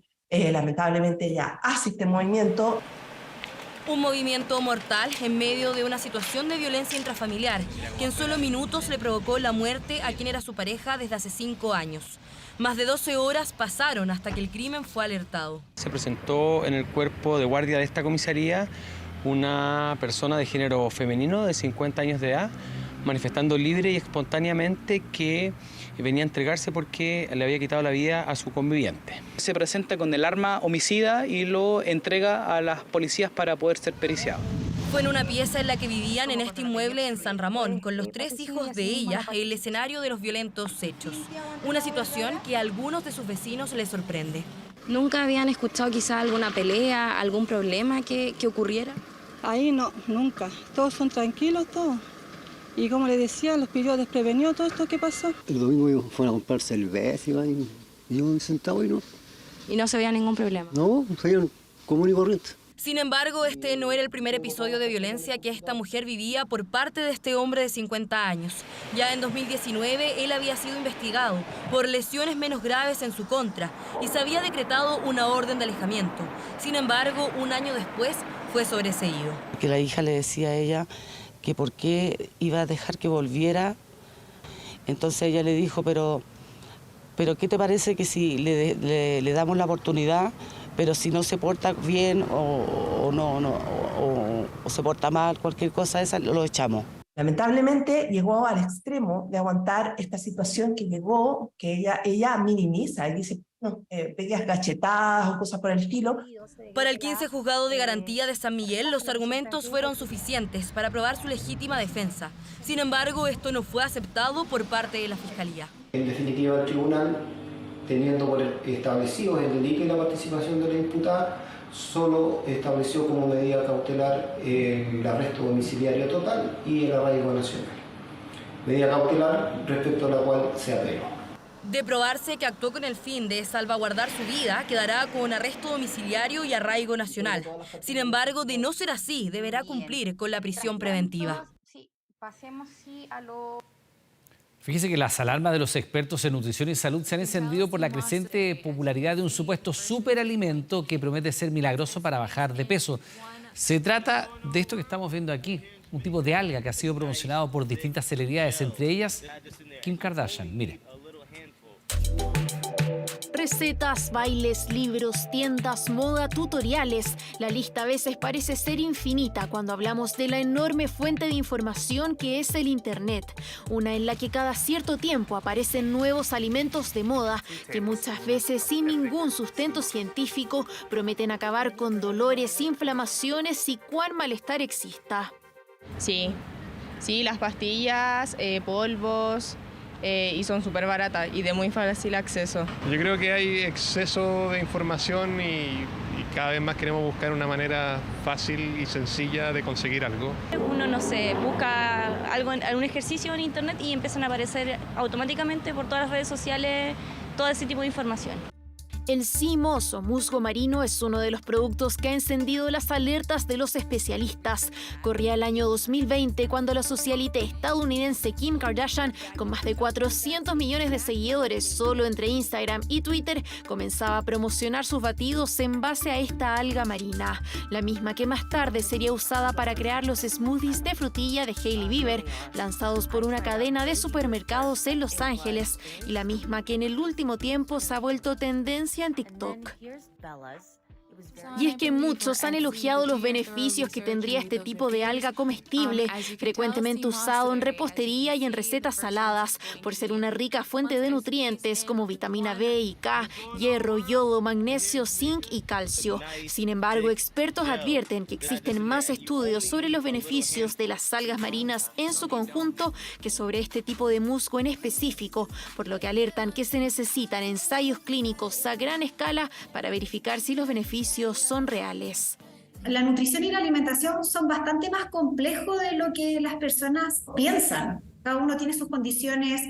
Speaker 25: Lamentablemente ella hace este movimiento.
Speaker 4: Un movimiento mortal en medio de una situación de violencia intrafamiliar que en solo minutos le provocó la muerte a quien era su pareja desde hace 5 años. Más de 12 horas pasaron hasta que el crimen fue alertado.
Speaker 28: Se presentó en el cuerpo de guardia de esta comisaría una persona de género femenino de 50 años de edad, manifestando libre y espontáneamente que venía a entregarse porque le había quitado la vida a su conviviente.
Speaker 29: Se presenta con el arma homicida y lo entrega a las policías para poder ser periciado.
Speaker 4: Fue en una pieza en la que vivían en este inmueble en San Ramón, con los 3 hijos de ella, el escenario de los violentos hechos. Una situación que a algunos de sus vecinos les sorprende.
Speaker 30: ¿Nunca habían escuchado quizá alguna pelea, algún problema que ocurriera?
Speaker 31: Ahí no, nunca. Todos son tranquilos, todos. Y como le decía, los pilló desprevenidos todo esto que pasó.
Speaker 32: El domingo fueron a comprar cerveza y yo sentado y no.
Speaker 30: ¿Y no se veía ningún problema?
Speaker 32: No, salían común y corriente.
Speaker 4: Sin embargo, este no era el primer episodio de violencia que esta mujer vivía por parte de este hombre de 50 años. Ya en 2019, él había sido investigado por lesiones menos graves en su contra y se había decretado una orden de alejamiento. Sin embargo, un año después fue sobreseído.
Speaker 33: Que la hija le decía a ella que por qué iba a dejar que volviera. Entonces ella le dijo, pero ¿qué te parece que si le damos la oportunidad, pero si no se porta bien o se porta mal, cualquier cosa de esa, lo echamos?
Speaker 25: Lamentablemente llegó al extremo de aguantar esta situación que llegó, que ella minimiza y dice, pequeñas cachetadas o cosas por el estilo.
Speaker 4: Para el 15 Juzgado de Garantía de San Miguel, los argumentos fueron suficientes para probar su legítima defensa. Sin embargo, esto no fue aceptado por parte de la Fiscalía.
Speaker 34: En definitiva, el tribunal, teniendo por establecidos el delito y la participación de la imputada,
Speaker 5: solo estableció como medida cautelar el arresto domiciliario total y el arraigo nacional. Medida cautelar respecto a la cual se apeló.
Speaker 4: De probarse que actuó con el fin de salvaguardar su vida, quedará con arresto domiciliario y arraigo nacional. Sin embargo, de no ser así, deberá cumplir con la prisión preventiva.
Speaker 3: Fíjese que las alarmas de los expertos en nutrición y salud se han encendido por la creciente popularidad de un supuesto superalimento que promete ser milagroso para bajar de peso. Se trata de esto que estamos viendo aquí, un tipo de alga que ha sido promocionado por distintas celebridades, entre ellas Kim Kardashian. Mire.
Speaker 6: Recetas, bailes, libros, tiendas, moda, tutoriales. La lista a veces parece ser infinita cuando hablamos de la enorme fuente de información que es el Internet. Una en la que cada cierto tiempo aparecen nuevos alimentos de moda que muchas veces sin ningún sustento científico prometen acabar con dolores, inflamaciones y cuán malestar exista.
Speaker 8: Sí, las pastillas, polvos... y son súper baratas y de muy fácil acceso.
Speaker 9: Yo creo que hay exceso de información y cada vez más queremos buscar una manera fácil y sencilla de conseguir algo.
Speaker 8: Uno, no sé, busca algún ejercicio en internet y empiezan a aparecer automáticamente por todas las redes sociales todo ese tipo de información.
Speaker 6: El CMOS o musgo marino es uno de los productos que ha encendido las alertas de los especialistas. Corría el año 2020 cuando la socialite estadounidense Kim Kardashian, con más de 400 millones de seguidores solo entre Instagram y Twitter, comenzaba a promocionar sus batidos en base a esta alga marina, la misma que más tarde sería usada para crear los smoothies de frutilla de Hailey Bieber, lanzados por una cadena de supermercados en Los Ángeles, y la misma que en el último tiempo se ha vuelto tendencia en TikTok. Y es que muchos han elogiado los beneficios que tendría este tipo de alga comestible, frecuentemente usado en repostería y en recetas saladas, por ser una rica fuente de nutrientes como vitamina B y K, hierro, yodo, magnesio, zinc y calcio. Sin embargo, expertos advierten que existen más estudios sobre los beneficios de las algas marinas en su conjunto que sobre este tipo de musgo en específico, por lo que alertan que se necesitan ensayos clínicos a gran escala para verificar si los beneficios son reales.
Speaker 10: La nutrición y la alimentación son bastante más complejos de lo que las personas piensan. Cada uno tiene sus condiciones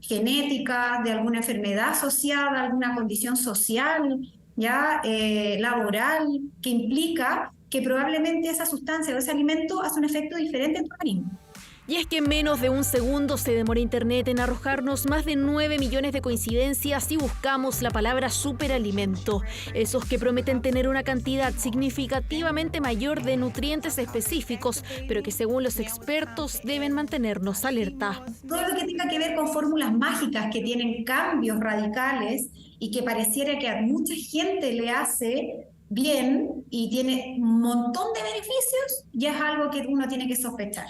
Speaker 10: genéticas, de alguna enfermedad asociada, alguna condición social, laboral, que implica que probablemente esa sustancia o ese alimento hace un efecto diferente en tu organismo.
Speaker 6: Y es que en menos de un segundo se demora Internet en arrojarnos más de 9 millones de coincidencias si buscamos la palabra superalimento. Esos que prometen tener una cantidad significativamente mayor de nutrientes específicos, pero que según los expertos deben mantenernos alerta.
Speaker 10: Todo lo que tenga que ver con fórmulas mágicas que tienen cambios radicales y que pareciera que a mucha gente le hace bien y tiene un montón de beneficios, ya es algo que uno tiene que sospechar.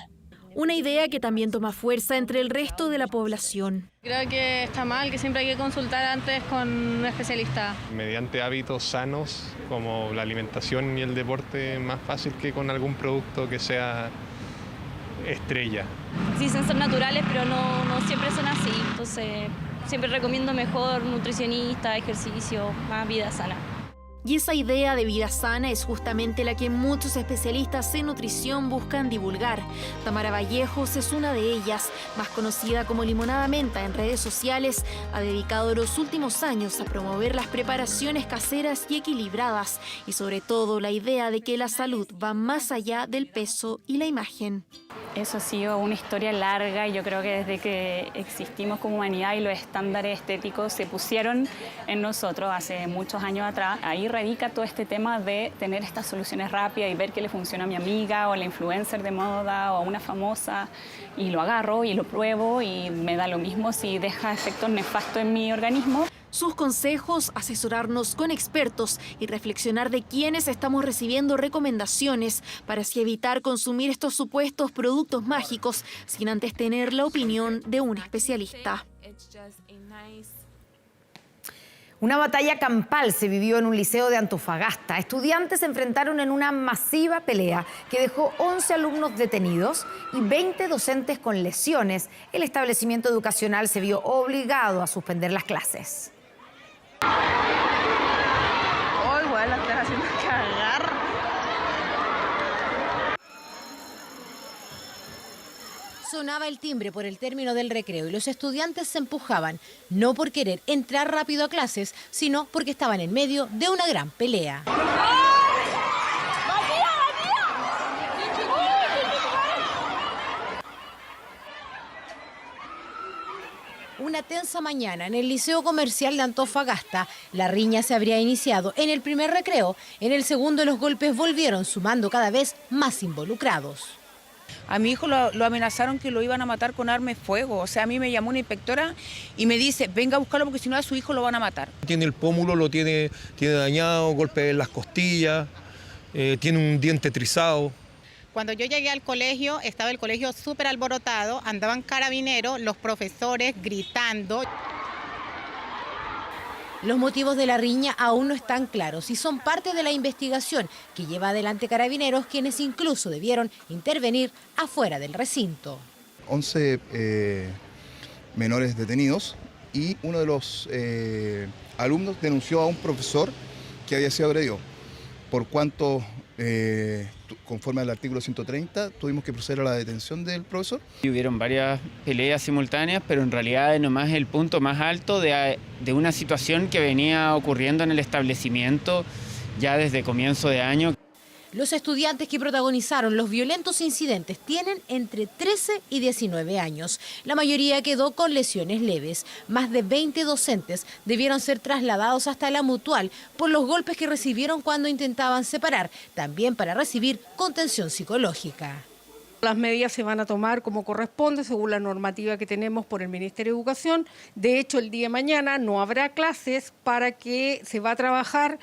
Speaker 6: Una idea que también toma fuerza entre el resto de la población.
Speaker 8: Creo que está mal, que siempre hay que consultar antes con un especialista.
Speaker 9: Mediante hábitos sanos como la alimentación y el deporte, más fácil que con algún producto que sea estrella.
Speaker 8: Sí, son naturales, pero no siempre son así. Entonces, siempre recomiendo mejor nutricionista, ejercicio, más vida sana.
Speaker 6: Y esa idea de vida sana es justamente la que muchos especialistas en nutrición buscan divulgar. Tamara Vallejos es una de ellas, más conocida como Limonada Menta en redes sociales, ha dedicado los últimos años a promover las preparaciones caseras y equilibradas, y sobre todo la idea de que la salud va más allá del peso y la imagen.
Speaker 11: Eso ha sido una historia larga y yo creo que desde que existimos como humanidad y los estándares estéticos se pusieron en nosotros hace muchos años atrás, ahí radica todo este tema de tener estas soluciones rápidas y ver qué le funciona a mi amiga o a la influencer de moda o a una famosa, y lo agarro y lo pruebo y me da lo mismo si deja efectos nefastos en mi organismo.
Speaker 6: Sus consejos, asesorarnos con expertos y reflexionar de quiénes estamos recibiendo recomendaciones para así evitar consumir estos supuestos productos mágicos sin antes tener la opinión de un especialista.
Speaker 2: Una batalla campal se vivió en un liceo de Antofagasta. Estudiantes se enfrentaron en una masiva pelea que dejó 11 alumnos detenidos y 20 docentes con lesiones. El establecimiento educacional se vio obligado a suspender las clases.
Speaker 8: Oh, igual la están haciendo cagar.
Speaker 1: Sonaba el timbre por el término del recreo y los estudiantes se empujaban, no por querer entrar rápido a clases, sino porque estaban en medio de una gran pelea. Una tensa mañana en el Liceo Comercial de Antofagasta. La riña se habría iniciado en el primer recreo. En el segundo los golpes volvieron, sumando cada vez más involucrados.
Speaker 13: A mi hijo lo amenazaron que lo iban a matar con arma de fuego. O sea, a mí me llamó una inspectora y me dice, venga a buscarlo porque si no a su hijo lo van a matar.
Speaker 14: Tiene el pómulo, lo tiene dañado, golpes en las costillas, tiene un diente trizado.
Speaker 15: Cuando yo llegué al colegio, estaba el colegio súper alborotado, andaban carabineros, los profesores gritando.
Speaker 1: Los motivos de la riña aún no están claros y son parte de la investigación que lleva adelante Carabineros, quienes incluso debieron intervenir afuera del recinto.
Speaker 16: 11 menores detenidos y uno de los alumnos denunció a un profesor que había sido agredido, por cuanto conforme al artículo 130 tuvimos que proceder a la detención del profesor.
Speaker 17: Hubieron varias peleas simultáneas, pero en realidad nomás el punto más alto de una situación que venía ocurriendo en el establecimiento ya desde comienzo de año.
Speaker 1: Los estudiantes que protagonizaron los violentos incidentes tienen entre 13 y 19 años. La mayoría quedó con lesiones leves. Más de 20 docentes debieron ser trasladados hasta la Mutual por los golpes que recibieron cuando intentaban separar, también para recibir contención psicológica.
Speaker 18: Las medidas se van a tomar como corresponde, según la normativa que tenemos por el Ministerio de Educación. De hecho, el día de mañana no habrá clases para que se va a trabajar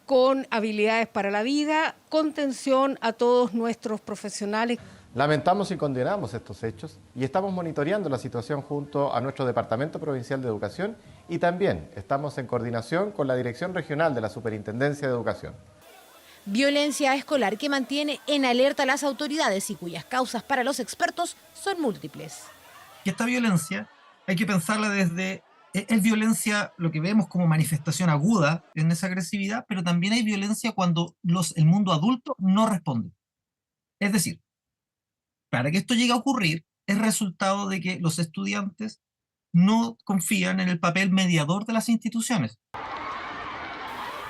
Speaker 18: con habilidades para la vida, contención a todos nuestros profesionales.
Speaker 19: Lamentamos y condenamos estos hechos y estamos monitoreando la situación junto a nuestro Departamento Provincial de Educación y también estamos en coordinación con la Dirección Regional de la Superintendencia de Educación.
Speaker 1: Violencia escolar que mantiene en alerta a las autoridades y cuyas causas para los expertos son múltiples.
Speaker 20: Y esta violencia hay que pensarla desde... Es violencia lo que vemos como manifestación aguda en esa agresividad, pero también hay violencia cuando el mundo adulto no responde. Es decir, para que esto llegue a ocurrir, es resultado de que los estudiantes no confían en el papel mediador de las instituciones.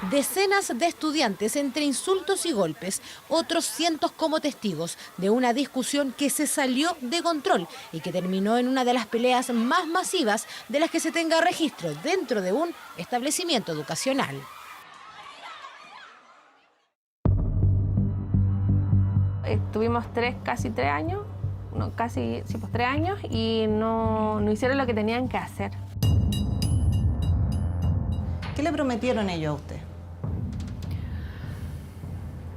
Speaker 1: Decenas de estudiantes entre insultos y golpes, otros cientos como testigos de una discusión que se salió de control y que terminó en una de las peleas más masivas de las que se tenga registro dentro de un establecimiento educacional.
Speaker 21: Tuvimos casi 3 años, no, casi 3 años y no hicieron lo que tenían que hacer.
Speaker 22: ¿Qué le prometieron ellos a usted?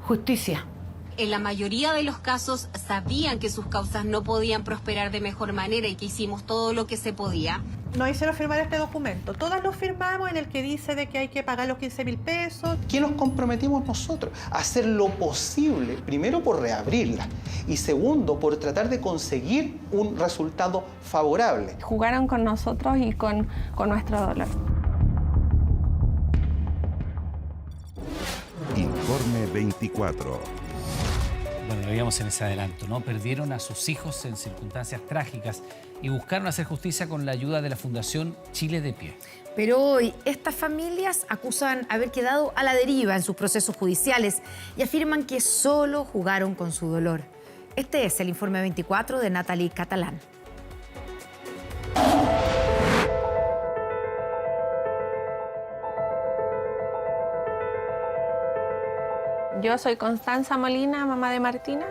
Speaker 26: Justicia.
Speaker 27: En la mayoría de los casos sabían que sus causas no podían prosperar de mejor manera y que hicimos todo lo que se podía.
Speaker 31: No hicieron firmar este documento. Todas lo firmamos en el que dice de que hay que pagar los 15.000 pesos.
Speaker 34: ¿Qué nos comprometimos nosotros? A hacer lo posible, primero por reabrirla y segundo por tratar de conseguir un resultado favorable.
Speaker 21: Jugaron con nosotros y con nuestro dolor.
Speaker 35: Informe 24.
Speaker 3: Bueno, lo veíamos en ese adelanto, ¿no? Perdieron a sus hijos en circunstancias trágicas y buscaron hacer justicia con la ayuda de la Fundación Chile de Pie.
Speaker 2: Pero hoy estas familias acusan haber quedado a la deriva en sus procesos judiciales y afirman que solo jugaron con su dolor. Este es el Informe 24 de Natalie Catalán.
Speaker 21: Yo soy Constanza Molina, mamá de Martina.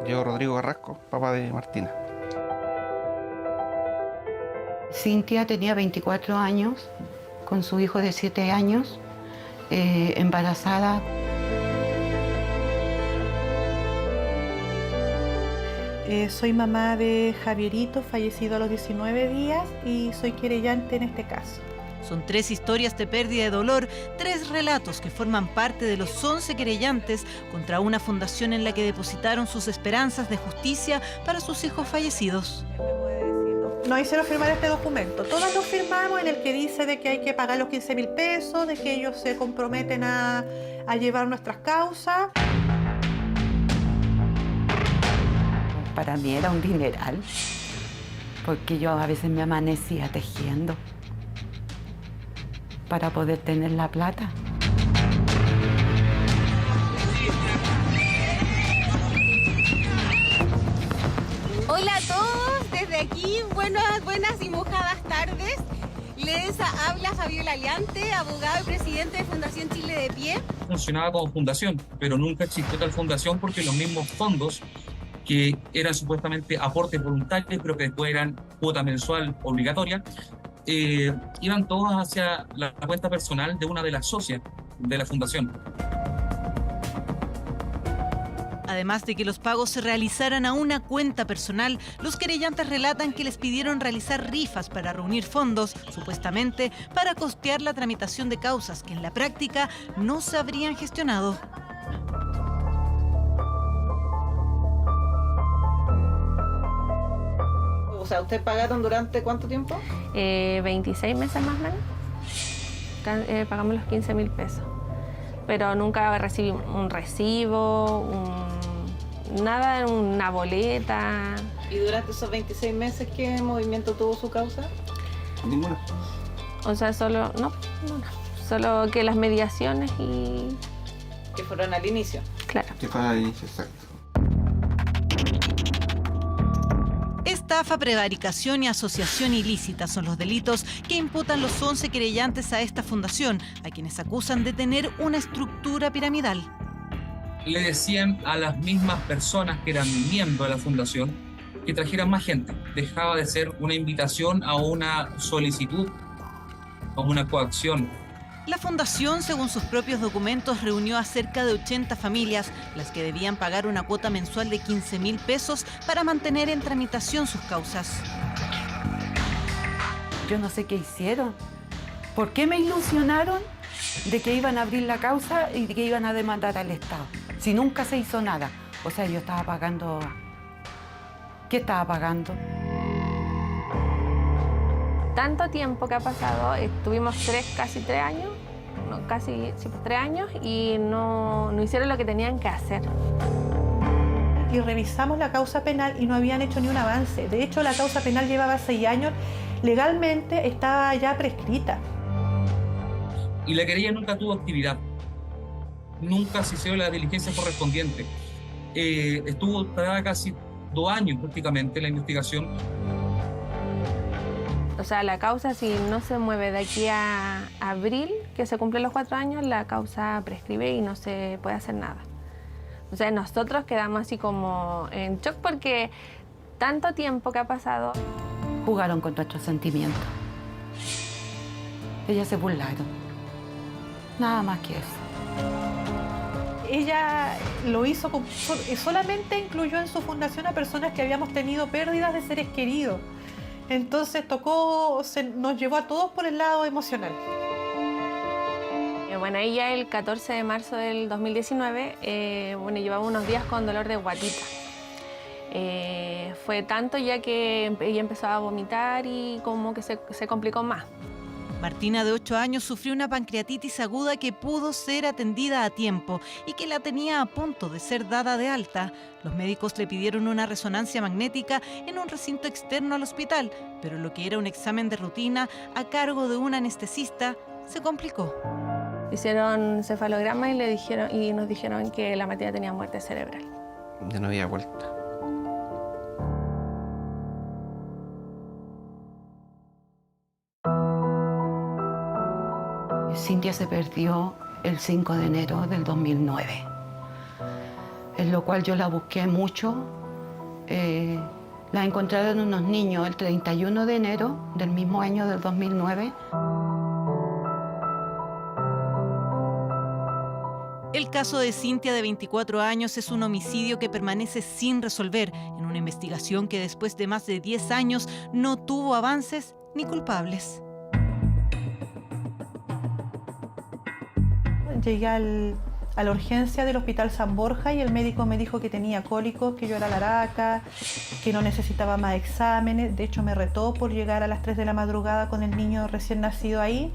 Speaker 36: Yo, Rodrigo Carrasco, papá de Martina.
Speaker 37: Cintia tenía 24 años, con su hijo de 7 años, embarazada.
Speaker 31: Soy mamá de Javierito, fallecido a los 19 días, y soy querellante en este caso.
Speaker 38: Son 3 historias de pérdida de dolor, 3 relatos que forman parte de los 11 querellantes contra una fundación en la que depositaron sus esperanzas de justicia para sus hijos fallecidos.
Speaker 31: No hicieron firmar este documento. Todas lo firmamos en el que dice de que hay que pagar los 15.000 pesos, de que ellos se comprometen a llevar nuestras causas.
Speaker 37: para mí era un dineral, porque yo a veces me amanecía tejiendo para poder tener la plata.
Speaker 27: Hola a todos, desde aquí, buenas y mojadas tardes. Les habla Fabiola Aliante, abogado y presidente de Fundación Chile de Pie.
Speaker 4: Funcionaba como fundación, pero nunca existió tal fundación porque los mismos fondos que eran supuestamente aportes voluntarios, pero que después eran cuota mensual obligatoria, iban todos hacia la cuenta personal de una de las socias de la fundación.
Speaker 38: Además de que los pagos se realizaran a una cuenta personal, los querellantes relatan que les pidieron realizar rifas para reunir fondos, supuestamente para costear la tramitación de causas que en la práctica no se habrían gestionado.
Speaker 22: O sea, ¿ustedes pagaron durante cuánto tiempo?
Speaker 21: 26 meses más o menos. Pagamos los 15.000 pesos. Pero nunca recibí un recibo, nada, una boleta.
Speaker 22: ¿Y durante esos 26 meses qué movimiento tuvo su causa?
Speaker 36: Ninguna.
Speaker 21: O sea, solo que las mediaciones y...
Speaker 22: Que fueron al inicio.
Speaker 21: Claro.
Speaker 36: Que fue al inicio, exacto.
Speaker 38: Estafa, prevaricación y asociación ilícita son los delitos que imputan los 11 querellantes a esta fundación, a quienes acusan de tener una estructura piramidal.
Speaker 4: Le decían a las mismas personas que eran miembros de la fundación que trajeran más gente. Dejaba de ser una invitación a una solicitud, como una coacción.
Speaker 38: La fundación, según sus propios documentos, reunió a cerca de 80 familias, las que debían pagar una cuota mensual de 15.000 pesos para mantener en tramitación sus causas.
Speaker 37: Yo no sé qué hicieron. ¿Por qué me ilusionaron de que iban a abrir la causa y de que iban a demandar al Estado? Si nunca se hizo nada. O sea, yo estaba pagando... ¿Qué estaba pagando?
Speaker 21: Tanto tiempo que ha pasado, estuvimos casi 3 años, casi 3 años y no hicieron lo que tenían que hacer.
Speaker 31: Y revisamos la causa penal y no habían hecho ni un avance. De hecho, la causa penal llevaba 6 años, legalmente estaba ya prescrita.
Speaker 4: Y la querella nunca tuvo actividad. Nunca se hizo la diligencia correspondiente. Estuvo tardada casi 2 años prácticamente la investigación.
Speaker 21: O sea, la causa, si no se mueve de aquí a abril, que se cumplen los 4 años, la causa prescribe y no se puede hacer nada. O sea, nosotros quedamos así como en shock porque tanto tiempo que ha pasado.
Speaker 37: Jugaron con nuestros sentimientos. Ellas se burlaron. Nada más que eso.
Speaker 31: Ella lo hizo, solamente incluyó en su fundación a personas que habíamos tenido pérdidas de seres queridos. Entonces nos llevó a todos por el lado emocional.
Speaker 21: Bueno, ella el 14 de marzo del 2019, llevaba unos días con dolor de guatita. Fue tanto ya que ella empezó a vomitar y como que se complicó más.
Speaker 38: Martina, de 8 años, sufrió una pancreatitis aguda que pudo ser atendida a tiempo y que la tenía a punto de ser dada de alta. Los médicos le pidieron una resonancia magnética en un recinto externo al hospital, pero lo que era un examen de rutina a cargo de un anestesista se complicó.
Speaker 21: Hicieron cefalograma y nos dijeron que la Martina tenía muerte cerebral.
Speaker 36: Ya no había vuelta.
Speaker 37: Cintia se perdió el 5 de enero del 2009, en lo cual yo la busqué mucho. La encontraron unos niños el 31 de enero del mismo año del 2009.
Speaker 38: El caso de Cintia, de 24 años, es un homicidio que permanece sin resolver en una investigación que después de más de 10 años no tuvo avances ni culpables.
Speaker 31: Llegué a la urgencia del Hospital San Borja y el médico me dijo que tenía cólicos, que yo era laraca, que no necesitaba más exámenes. De hecho, me retó por llegar a las 3 de la madrugada con el niño recién nacido ahí.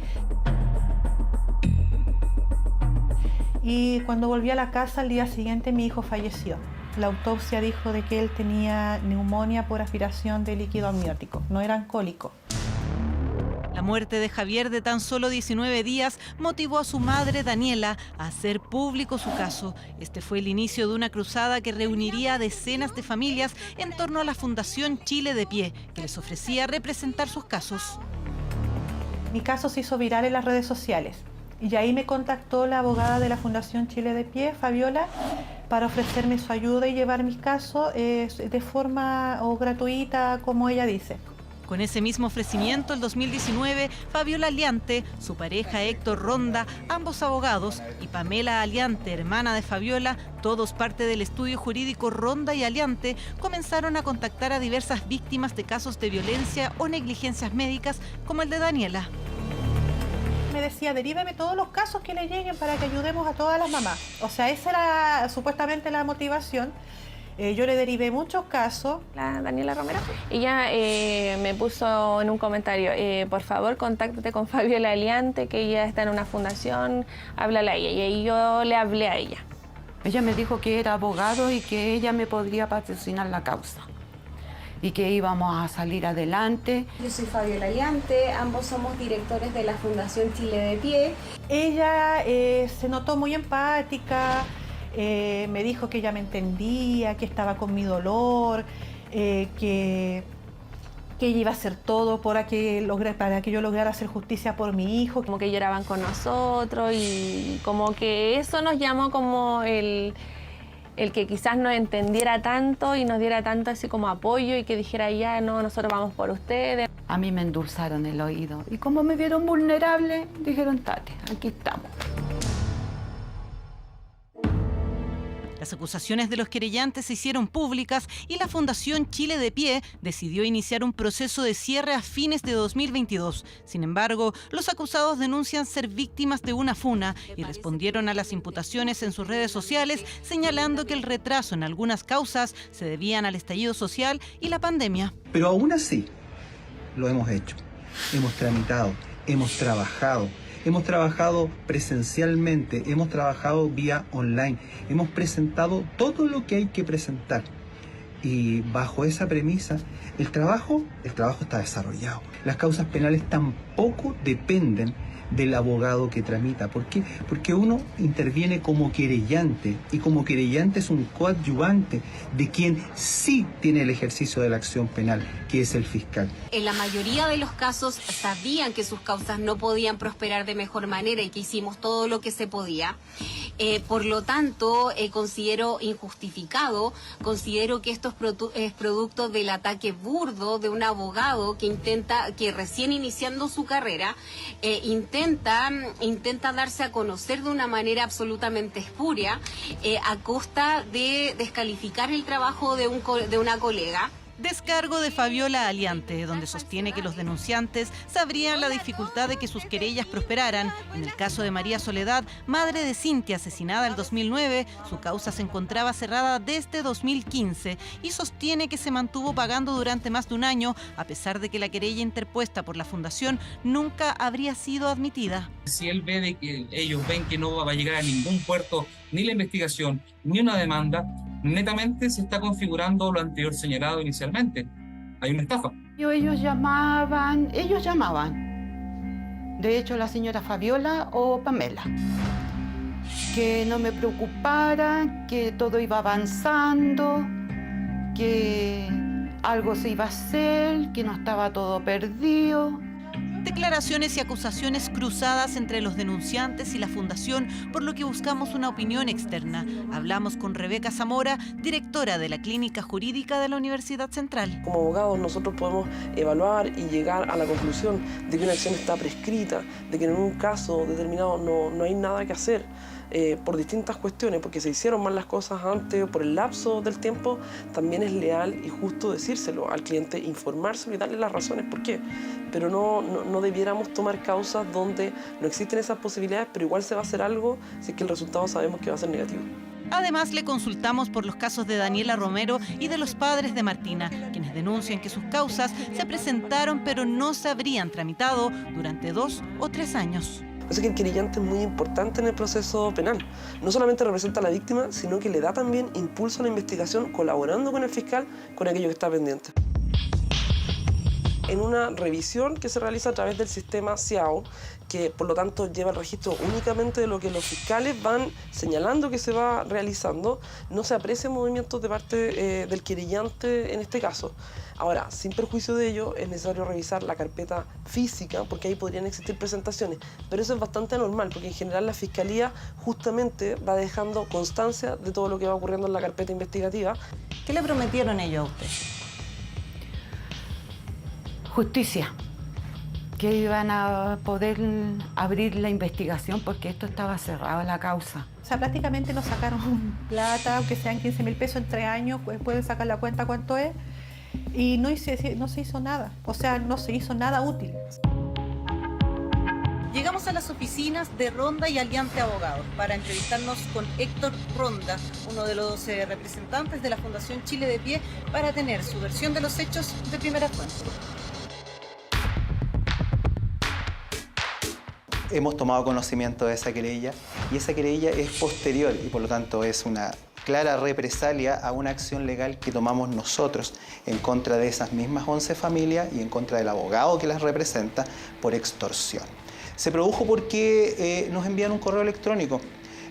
Speaker 31: Y cuando volví a la casa, al día siguiente mi hijo falleció. La autopsia dijo de que él tenía neumonía por aspiración de líquido amniótico, no eran cólicos.
Speaker 38: La muerte de Javier, de tan solo 19 días, motivó a su madre, Daniela, a hacer público su caso. Este fue el inicio de una cruzada que reuniría a decenas de familias en torno a la Fundación Chile de Pie, que les ofrecía representar sus casos.
Speaker 31: Mi caso se hizo viral en las redes sociales y ahí me contactó la abogada de la Fundación Chile de Pie, Fabiola, para ofrecerme su ayuda y llevar mis casos de forma gratuita, como ella dice.
Speaker 38: Con ese mismo ofrecimiento, el 2019, Fabiola Aliante, su pareja Héctor Ronda, ambos abogados, y Pamela Aliante, hermana de Fabiola, todos parte del estudio jurídico Ronda y Aliante, comenzaron a contactar a diversas víctimas de casos de violencia o negligencias médicas, como el de Daniela.
Speaker 31: Me decía, deríveme todos los casos que le lleguen para que ayudemos a todas las mamás. O sea, esa era supuestamente la motivación. Yo le derivé muchos casos.
Speaker 21: La Daniela Romero, ella me puso en un comentario, por favor, contáctate con Fabiola Aliante, que ella está en una fundación, háblale a ella. Y ahí yo le hablé a ella.
Speaker 37: Ella me dijo que era abogado y que ella me podría patrocinar la causa y que íbamos a salir adelante.
Speaker 27: Yo soy Fabiola Aliante, ambos somos directores de la Fundación Chile de Pie.
Speaker 31: Ella se notó muy empática. Me dijo que ella me entendía, que estaba con mi dolor, que ella iba a hacer todo para que yo lograra hacer justicia por mi hijo.
Speaker 21: Como que lloraban con nosotros y como que eso nos llamó como el que quizás nos entendiera tanto y nos diera tanto así como apoyo y que dijera ya, no, nosotros vamos por ustedes.
Speaker 37: A mí me endulzaron el oído y como me vieron vulnerable, dijeron, Tati, aquí estamos.
Speaker 38: Las acusaciones de los querellantes se hicieron públicas y la Fundación Chile de Pie decidió iniciar un proceso de cierre a fines de 2022. Sin embargo, los acusados denuncian ser víctimas de una funa y respondieron a las imputaciones en sus redes sociales, señalando que el retraso en algunas causas se debían al estallido social y la pandemia.
Speaker 34: Pero aún así, lo hemos hecho. Hemos tramitado, hemos trabajado presencialmente, hemos trabajado vía online, hemos presentado todo lo que hay que presentar. Y bajo esa premisa, el trabajo está desarrollado. Las causas penales tampoco dependen del abogado que tramita. ¿Por qué? Porque uno interviene como querellante y como querellante es un coadyuvante de quien sí tiene el ejercicio de la acción penal, que es el fiscal.
Speaker 27: En la mayoría de los casos sabían que sus causas no podían prosperar de mejor manera y que hicimos todo lo que se podía. Por lo tanto, considero injustificado, considero que esto es producto del ataque burdo de un abogado que recién iniciando su carrera, intenta darse a conocer de una manera absolutamente espuria, a costa de descalificar el trabajo de una colega.
Speaker 38: Descargo de Fabiola Aliante, donde sostiene que los denunciantes sabrían la dificultad de que sus querellas prosperaran. En el caso de María Soledad, madre de Cintia, asesinada en 2009, su causa se encontraba cerrada desde 2015 y sostiene que se mantuvo pagando durante más de un año, a pesar de que la querella interpuesta por la Fundación nunca habría sido admitida.
Speaker 4: Si él ve de que ellos ven que no va a llegar a ningún puerto, ni la investigación, ni una demanda, netamente se está configurando lo anterior señalado inicialmente. Hay una estafa.
Speaker 37: Ellos llamaban. De hecho, la señora Fabiola o Pamela. Que no me preocupara, que todo iba avanzando, que algo se iba a hacer, que no estaba todo perdido.
Speaker 38: Declaraciones y acusaciones cruzadas entre los denunciantes y la Fundación, por lo que buscamos una opinión externa. Hablamos con Rebeca Zamora, directora de la Clínica Jurídica de la Universidad Central.
Speaker 5: Como abogados nosotros podemos evaluar y llegar a la conclusión de que una acción está prescrita, de que en un caso determinado no hay nada que hacer. Por distintas cuestiones, porque se hicieron mal las cosas antes o por el lapso del tiempo, también es leal y justo decírselo al cliente, informárselo y darle las razones por qué. Pero no debiéramos tomar causas donde no existen esas posibilidades, pero igual se va a hacer algo si es que el resultado sabemos que va a ser negativo.
Speaker 38: Además, le consultamos por los casos de Daniela Romero y de los padres de Martina, quienes denuncian que sus causas se presentaron pero no se habrían tramitado durante 2 o 3 años.
Speaker 5: Así que el querellante es muy importante en el proceso penal. No solamente representa a la víctima, sino que le da también impulso a la investigación, colaborando con el fiscal con aquello que está pendiente. En una revisión que se realiza a través del sistema SIAO, que por lo tanto lleva el registro únicamente de lo que los fiscales van señalando que se va realizando, no se aprecian movimientos de parte del querellante en este caso. Ahora, sin perjuicio de ello, es necesario revisar la carpeta física, porque ahí podrían existir presentaciones, pero eso es bastante anormal, porque en general la Fiscalía justamente va dejando constancia de todo lo que va ocurriendo en la carpeta investigativa.
Speaker 26: ¿Qué le prometieron ellos a usted?
Speaker 37: Justicia, que iban a poder abrir la investigación porque esto estaba cerrado, la causa.
Speaker 31: O sea, prácticamente nos sacaron plata, aunque sean 15.000 pesos en 3 años, pues pueden sacar la cuenta cuánto es, y no se hizo nada, o sea, no se hizo nada útil.
Speaker 38: Llegamos a las oficinas de Ronda y Aliante Abogados para entrevistarnos con Héctor Ronda, uno de los representantes de la Fundación Chile de Pie, para tener su versión de los hechos de primera fuente.
Speaker 6: Hemos tomado conocimiento de esa querella y esa querella es posterior y por lo tanto es una clara represalia a una acción legal que tomamos nosotros en contra de esas mismas 11 familias y en contra del abogado que las representa por extorsión. Se produjo porque nos envían un correo electrónico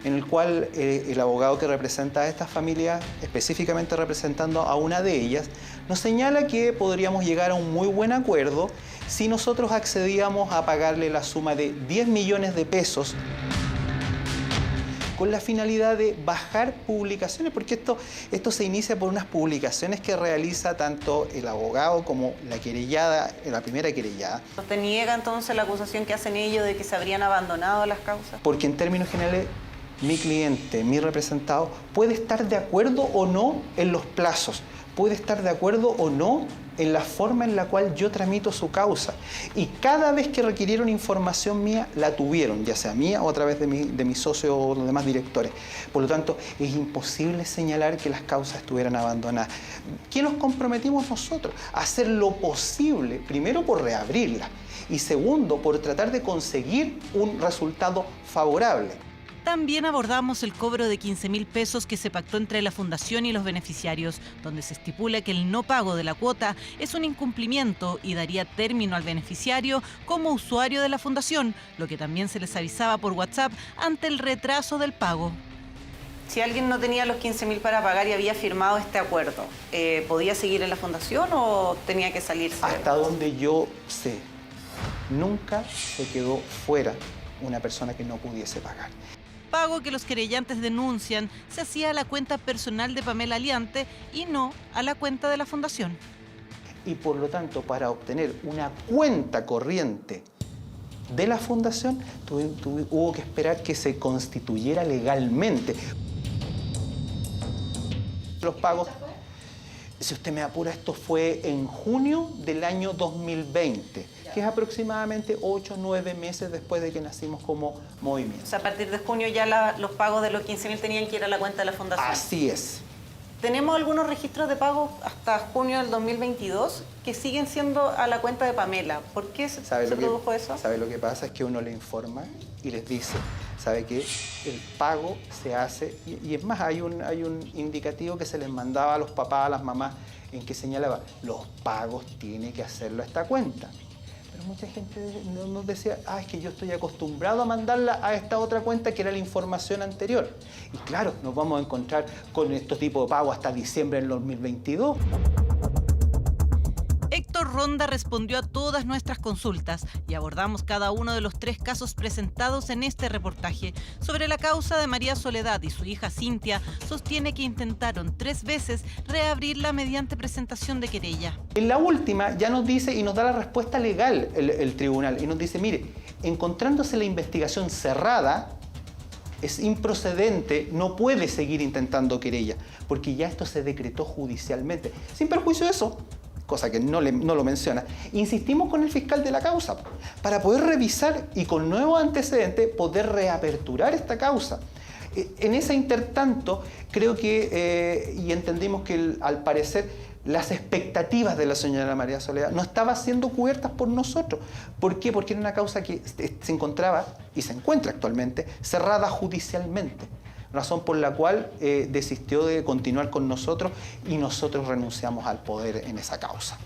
Speaker 6: en el cual el abogado que representa a estas familias, específicamente representando a una de ellas, nos señala que podríamos llegar a un muy buen acuerdo si nosotros accedíamos a pagarle la suma de 10 millones de pesos con la finalidad de bajar publicaciones, porque esto se inicia por unas publicaciones que realiza tanto el abogado como la querellada, la primera querellada.
Speaker 38: ¿Usted niega entonces la acusación que hacen ellos de que se habrían abandonado las causas?
Speaker 6: Porque en términos generales, mi cliente, mi representado, puede estar de acuerdo o no en los plazos, puede estar de acuerdo o no en la forma en la cual yo tramito su causa. Y cada vez que requirieron información mía, la tuvieron, ya sea mía o a través de mi socio o los demás directores. Por lo tanto, es imposible señalar que las causas estuvieran abandonadas. ¿Qué nos comprometimos nosotros? A hacer lo posible, primero por reabrirlas y segundo, por tratar de conseguir un resultado favorable.
Speaker 38: También abordamos el cobro de 15.000 pesos que se pactó entre la Fundación y los beneficiarios, donde se estipula que el no pago de la cuota es un incumplimiento y daría término al beneficiario como usuario de la Fundación, lo que también se les avisaba por WhatsApp ante el retraso del pago. Si alguien no tenía los 15.000 para pagar y había firmado este acuerdo, ¿podía seguir en la Fundación o tenía que salirse?
Speaker 6: Hasta donde yo sé, nunca se quedó fuera una persona que no pudiese pagar.
Speaker 38: Pago que los querellantes denuncian se hacía a la cuenta personal de Pamela Aliante y no a la cuenta de la Fundación.
Speaker 6: Y por lo tanto, para obtener una cuenta corriente de la Fundación, hubo que esperar que se constituyera legalmente. Los pagos, si usted me apura, esto fue en junio del año 2020. Que es aproximadamente 8 o 9 meses después de que nacimos como movimiento.
Speaker 38: O sea, a partir de junio ya los pagos de los 15.000 tenían que ir a la cuenta de la Fundación.
Speaker 6: Así es.
Speaker 38: Tenemos algunos registros de pagos hasta junio del 2022 que siguen siendo a la cuenta de Pamela. ¿Por qué se produjo eso?
Speaker 6: ¿Sabe lo que pasa? Es que uno le informa y les dice, ¿sabe qué? El pago se hace, y es más, hay un indicativo que se les mandaba a los papás, a las mamás, en que señalaba, los pagos tiene que hacerlo a esta cuenta. Mucha gente nos decía, es que yo estoy acostumbrado a mandarla a esta otra cuenta que era la información anterior. Y claro, nos vamos a encontrar con estos tipos de pago hasta diciembre del 2022.
Speaker 38: Héctor Ronda respondió a todas nuestras consultas y abordamos cada uno de los 3 casos presentados en este reportaje. Sobre la causa de María Soledad y su hija Cintia, sostiene que intentaron 3 veces reabrirla mediante presentación de querella.
Speaker 6: En la última ya nos dice y nos da la respuesta legal el tribunal y nos dice, mire, encontrándose la investigación cerrada, es improcedente, no puede seguir intentando querella, porque ya esto se decretó judicialmente. Sin perjuicio de eso, cosa que no lo menciona, insistimos con el fiscal de la causa para poder revisar y con nuevos antecedentes poder reaperturar esta causa. En ese intertanto, creo que, y entendimos que al parecer las expectativas de la señora María Soledad no estaban siendo cubiertas por nosotros. ¿Por qué? Porque era una causa que se encontraba y se encuentra actualmente cerrada judicialmente, razón por la cual desistió de continuar con nosotros y nosotros renunciamos al poder en esa causa.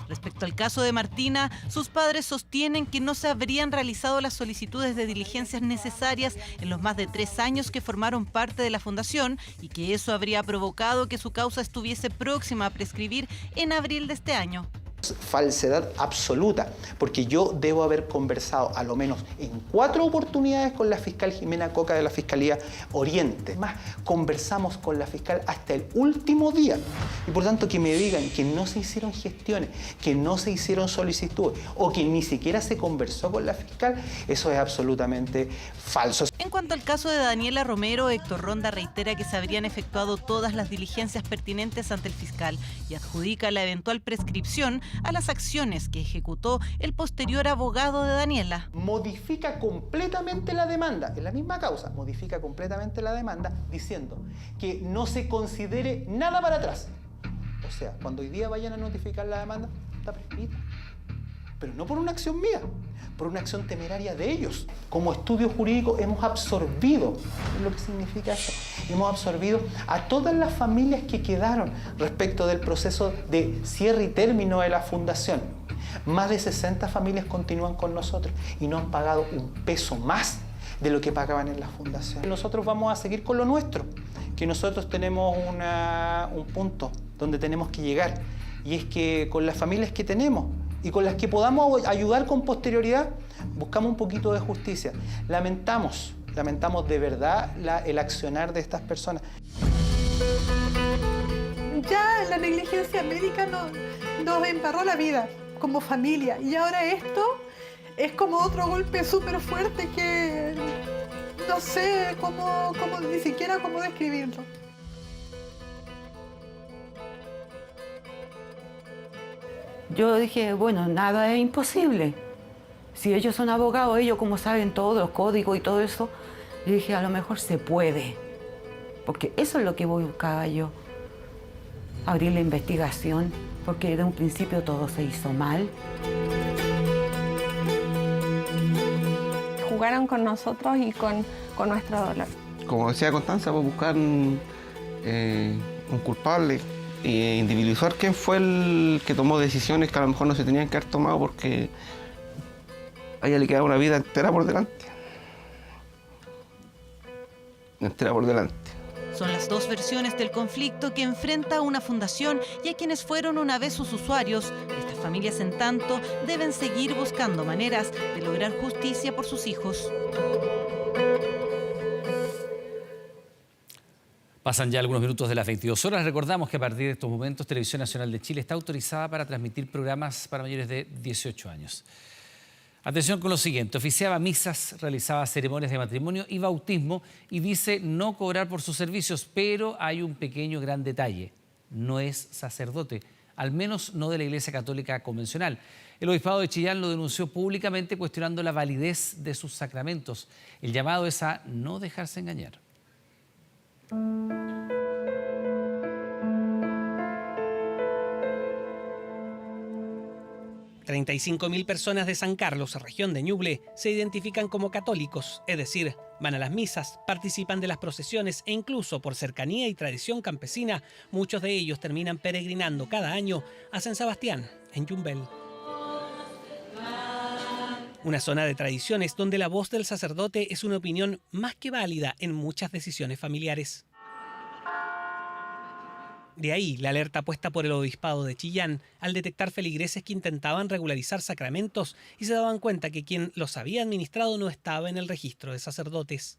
Speaker 38: Respecto al caso de Martina, sus padres sostienen que no se habrían realizado las solicitudes de diligencias necesarias en los más de 3 años que formaron parte de la fundación y que eso habría provocado que su causa estuviese próxima a prescribir en abril de este año.
Speaker 6: Falsedad absoluta, porque yo debo haber conversado a lo menos en 4 oportunidades con la fiscal Jimena Coca de la Fiscalía Oriente. Más, conversamos con la fiscal hasta el último día. Y por tanto, que me digan que no se hicieron gestiones, que no se hicieron solicitudes o que ni siquiera se conversó con la fiscal, eso es absolutamente falso.
Speaker 38: En cuanto al caso de Daniela Romero, Héctor Ronda reitera que se habrían efectuado todas las diligencias pertinentes ante el fiscal y adjudica la eventual prescripción a las acciones que ejecutó el posterior abogado de Daniela.
Speaker 6: Modifica completamente la demanda, en la misma causa, modifica completamente la demanda diciendo que no se considere nada para atrás. O sea, cuando hoy día vayan a notificar la demanda, está prescrita. Pero no por una acción mía, por una acción temeraria de ellos. Como estudio jurídico hemos absorbido, ¿qué es lo que significa eso? Hemos absorbido a todas las familias que quedaron respecto del proceso de cierre y término de la fundación. Más de 60 familias continúan con nosotros y no han pagado un peso más de lo que pagaban en la fundación. Nosotros vamos a seguir con lo nuestro, que nosotros tenemos un punto donde tenemos que llegar, y es que con las familias que tenemos y con las que podamos ayudar con posterioridad, buscamos un poquito de justicia. Lamentamos de verdad el accionar de estas personas.
Speaker 31: Ya la negligencia médica nos embarró la vida como familia, y ahora esto es como otro golpe súper fuerte que no sé ni siquiera cómo describirlo.
Speaker 37: Yo dije, bueno, nada es imposible. Si ellos son abogados, ellos como saben todos los códigos y todo eso, yo dije, a lo mejor se puede. Porque eso es lo que buscaba yo. Abrir la investigación, porque de un principio todo se hizo mal.
Speaker 21: Jugaron con nosotros y con nuestro dolor.
Speaker 36: Como decía Constanza, pues buscar un culpable e individualizar quién fue el que tomó decisiones que a lo mejor no se tenían que haber tomado, porque a ella le queda una vida entera por delante. Entera por delante.
Speaker 38: Son las dos versiones del conflicto que enfrenta a una fundación y a quienes fueron una vez sus usuarios. Estas familias, en tanto, deben seguir buscando maneras de lograr justicia por sus hijos.
Speaker 3: Pasan ya algunos minutos de las 22 horas. Recordamos que a partir de estos momentos Televisión Nacional de Chile está autorizada para transmitir programas para mayores de 18 años. Atención con lo siguiente: oficiaba misas, realizaba ceremonias de matrimonio y bautismo y dice no cobrar por sus servicios, pero hay un pequeño gran detalle: no es sacerdote, al menos no de la Iglesia Católica convencional. El Obispado de Chillán lo denunció públicamente cuestionando la validez de sus sacramentos. El llamado es a no dejarse engañar.
Speaker 7: 35.000 personas de San Carlos, región de Ñuble, se identifican como católicos, es decir, van a las misas, participan de las procesiones e incluso por cercanía y tradición campesina, muchos de ellos terminan peregrinando cada año a San Sebastián, en Yumbel. Una zona de tradiciones donde la voz del sacerdote es una opinión más que válida en muchas decisiones familiares. De ahí la alerta puesta por el Obispado de Chillán al detectar feligreses que intentaban regularizar sacramentos y se daban cuenta que quien los había administrado no estaba en el registro de sacerdotes.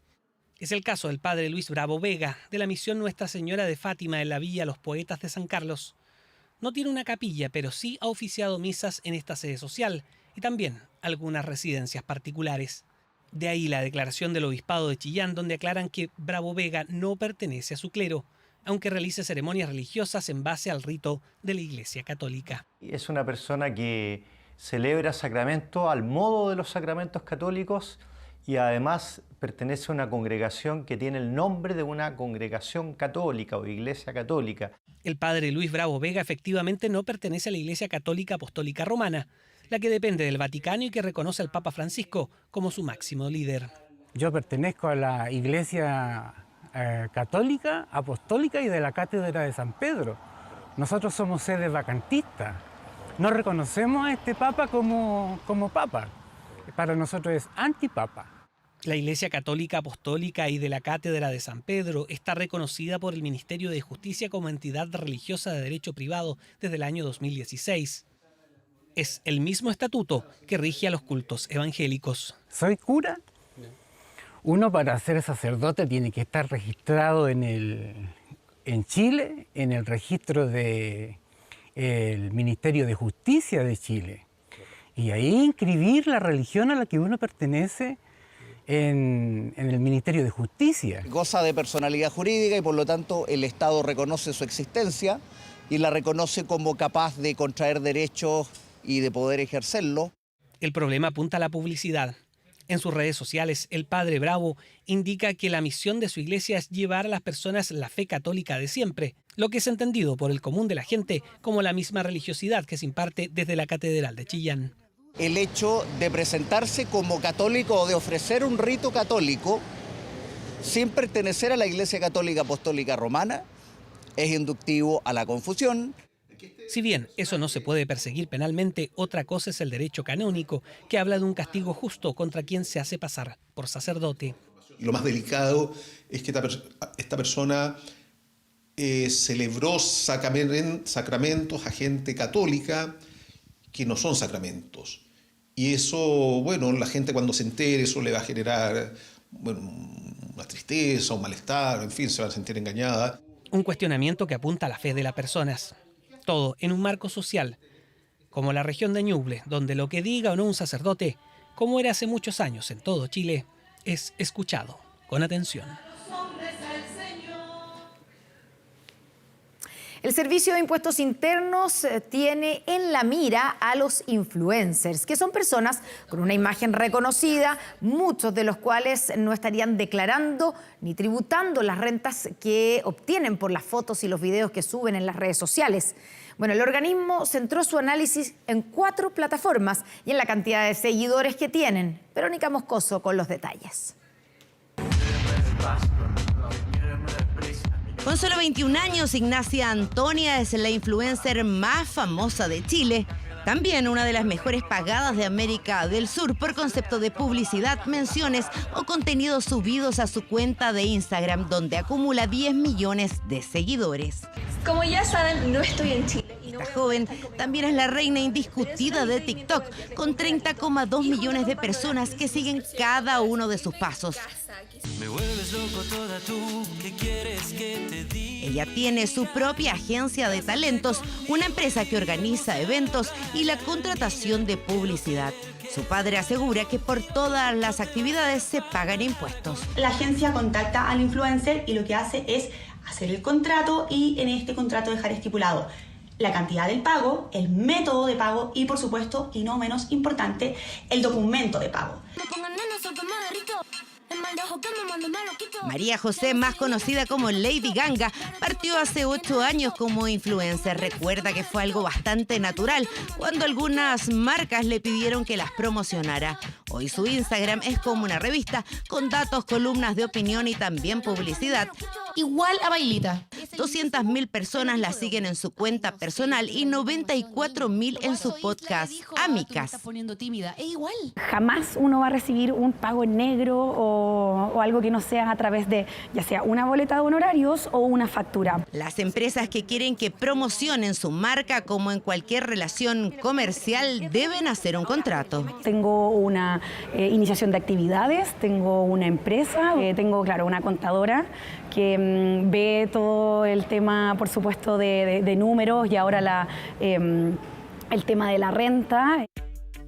Speaker 7: Es el caso del padre Luis Bravo Vega, de la misión Nuestra Señora de Fátima en la Villa Los Poetas de San Carlos. No tiene una capilla, pero sí ha oficiado misas en esta sede social y también algunas residencias particulares. De ahí la declaración del Obispado de Chillán, donde aclaran que Bravo Vega no pertenece a su clero, aunque realice ceremonias religiosas en base al rito de la Iglesia Católica.
Speaker 8: Es una persona que celebra sacramentos al modo de los sacramentos católicos y además pertenece a una congregación que tiene el nombre de una congregación católica o iglesia católica.
Speaker 7: El padre Luis Bravo Vega efectivamente no pertenece a la Iglesia Católica Apostólica Romana, la que depende del Vaticano y que reconoce al Papa Francisco como su máximo líder.
Speaker 9: Yo pertenezco a la Iglesia Católica, Apostólica y de la Cátedra de San Pedro. Nosotros somos sede vacantista. No reconocemos a este Papa como Papa. Para nosotros es antipapa.
Speaker 7: La Iglesia Católica Apostólica y de la Cátedra de San Pedro está reconocida por el Ministerio de Justicia como entidad religiosa de derecho privado desde el año 2016. Es el mismo estatuto que rige a los cultos evangélicos.
Speaker 9: ¿Soy cura? Uno, para ser sacerdote tiene que estar registrado en Chile, en el registro del Ministerio de Justicia de Chile. Y ahí inscribir la religión a la que uno pertenece en el Ministerio de Justicia.
Speaker 10: Goza de personalidad jurídica y por lo tanto el Estado reconoce su existencia y la reconoce como capaz de contraer derechos y de poder ejercerlo.
Speaker 7: El problema apunta a la publicidad. En sus redes sociales, el padre Bravo indica que la misión de su iglesia es llevar a las personas la fe católica de siempre, lo que es entendido por el común de la gente como la misma religiosidad que se imparte desde la Catedral de Chillán.
Speaker 10: El hecho de presentarse como católico o de ofrecer un rito católico sin pertenecer a la Iglesia Católica Apostólica Romana es inductivo a la confusión.
Speaker 7: Si bien eso no se puede perseguir penalmente, otra cosa es el derecho canónico, que habla de un castigo justo contra quien se hace pasar por sacerdote.
Speaker 11: Lo más delicado es que esta persona celebró sacramentos a gente católica que no son sacramentos. Y eso, bueno, la gente cuando se entere, eso le va a generar una tristeza, un malestar, en fin, se va a sentir engañada.
Speaker 7: Un cuestionamiento que apunta a la fe de las personas. Todo en un marco social, como la región de Ñuble, donde lo que diga o no un sacerdote, como era hace muchos años en todo Chile, es escuchado con atención.
Speaker 2: El Servicio de Impuestos Internos tiene en la mira a los influencers, que son personas con una imagen reconocida, muchos de los cuales no estarían declarando ni tributando las rentas que obtienen por las fotos y los videos que suben en las redes sociales. Bueno, el organismo centró su análisis en 4 plataformas y en la cantidad de seguidores que tienen. Verónica Moscoso con los detalles.
Speaker 12: Con solo 21 años, Ignacia Antonia es la influencer más famosa de Chile. También una de las mejores pagadas de América del Sur por concepto de publicidad, menciones o contenidos subidos a su cuenta de Instagram, donde acumula 10 millones de seguidores.
Speaker 13: Como ya saben, no estoy en Chile.
Speaker 12: Esta joven también es la reina indiscutida de TikTok, con 30,2 millones de personas que siguen cada uno de sus pasos.
Speaker 14: Me vuelves loco toda tú, ¿qué quieres que te diga?
Speaker 12: Ella tiene su propia agencia de talentos, una empresa que organiza eventos y la contratación de publicidad. Su padre asegura que por todas las actividades se pagan impuestos.
Speaker 13: La agencia contacta al influencer y lo que hace es hacer el contrato y en este contrato dejar estipulado la cantidad del pago, el método de pago y, por supuesto, y no menos importante, el documento de pago.
Speaker 12: María José, más conocida como Lady Ganga, partió hace 8 años como influencer. Recuerda que fue algo bastante natural cuando algunas marcas le pidieron que las promocionara. Hoy su Instagram es como una revista con datos, columnas de opinión y también publicidad.
Speaker 13: Igual a Bailita.
Speaker 12: 200.000 personas la siguen en su cuenta personal y 94.000 en su podcast Amicas.
Speaker 15: Jamás uno va a recibir un pago en negro o algo que no sea a través de ya sea una boleta de honorarios o una factura.
Speaker 12: Las empresas que quieren que promocionen su marca, como en cualquier relación comercial, deben hacer un contrato.
Speaker 15: Tengo una iniciación de actividades, tengo una empresa, tengo, claro, una contadora que ve todo el tema, por supuesto, de números y ahora el tema de la renta.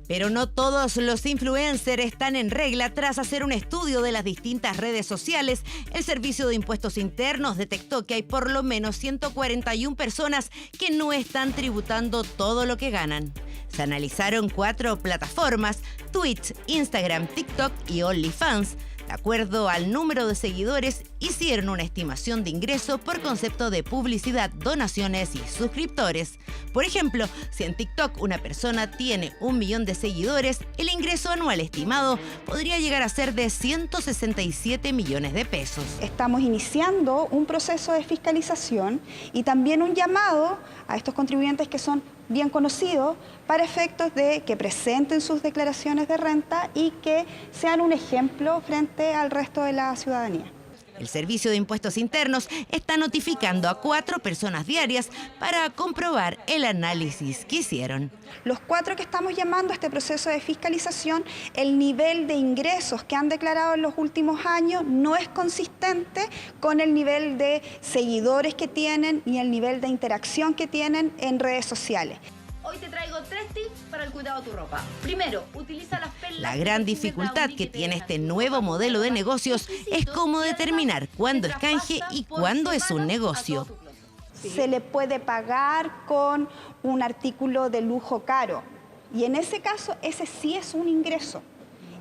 Speaker 12: Pero no todos los influencers están en regla. Tras hacer un estudio de las distintas redes sociales, el Servicio de Impuestos Internos detectó que hay por lo menos 141 personas que no están tributando todo lo que ganan. Se analizaron 4 plataformas: Twitch, Instagram, TikTok y OnlyFans. De acuerdo al número de seguidores, hicieron una estimación de ingreso por concepto de publicidad, donaciones y suscriptores. Por ejemplo, si en TikTok una persona tiene 1 millón de seguidores, el ingreso anual estimado podría llegar a ser de 167 millones de pesos.
Speaker 1: Estamos iniciando un proceso de fiscalización y también un llamado a estos contribuyentes que son bien conocidos para efectos de que presenten sus declaraciones de renta y que sean un ejemplo frente al resto de la ciudadanía.
Speaker 12: El Servicio de Impuestos Internos está notificando a 4 personas diarias para comprobar el análisis que hicieron.
Speaker 1: Los 4 que estamos llamando a este proceso de fiscalización, el nivel de ingresos que han declarado en los últimos años no es consistente con el nivel de seguidores que tienen y el nivel de interacción que tienen en redes sociales.
Speaker 16: Hoy te traigo 3 tips para el cuidado de tu ropa. Primero, utiliza las perlas.
Speaker 12: La gran dificultad que tiene este nuevo modelo de negocios es cómo determinar cuándo es canje y cuándo es un negocio.
Speaker 1: Se le puede pagar con un artículo de lujo caro y en ese caso ese sí es un ingreso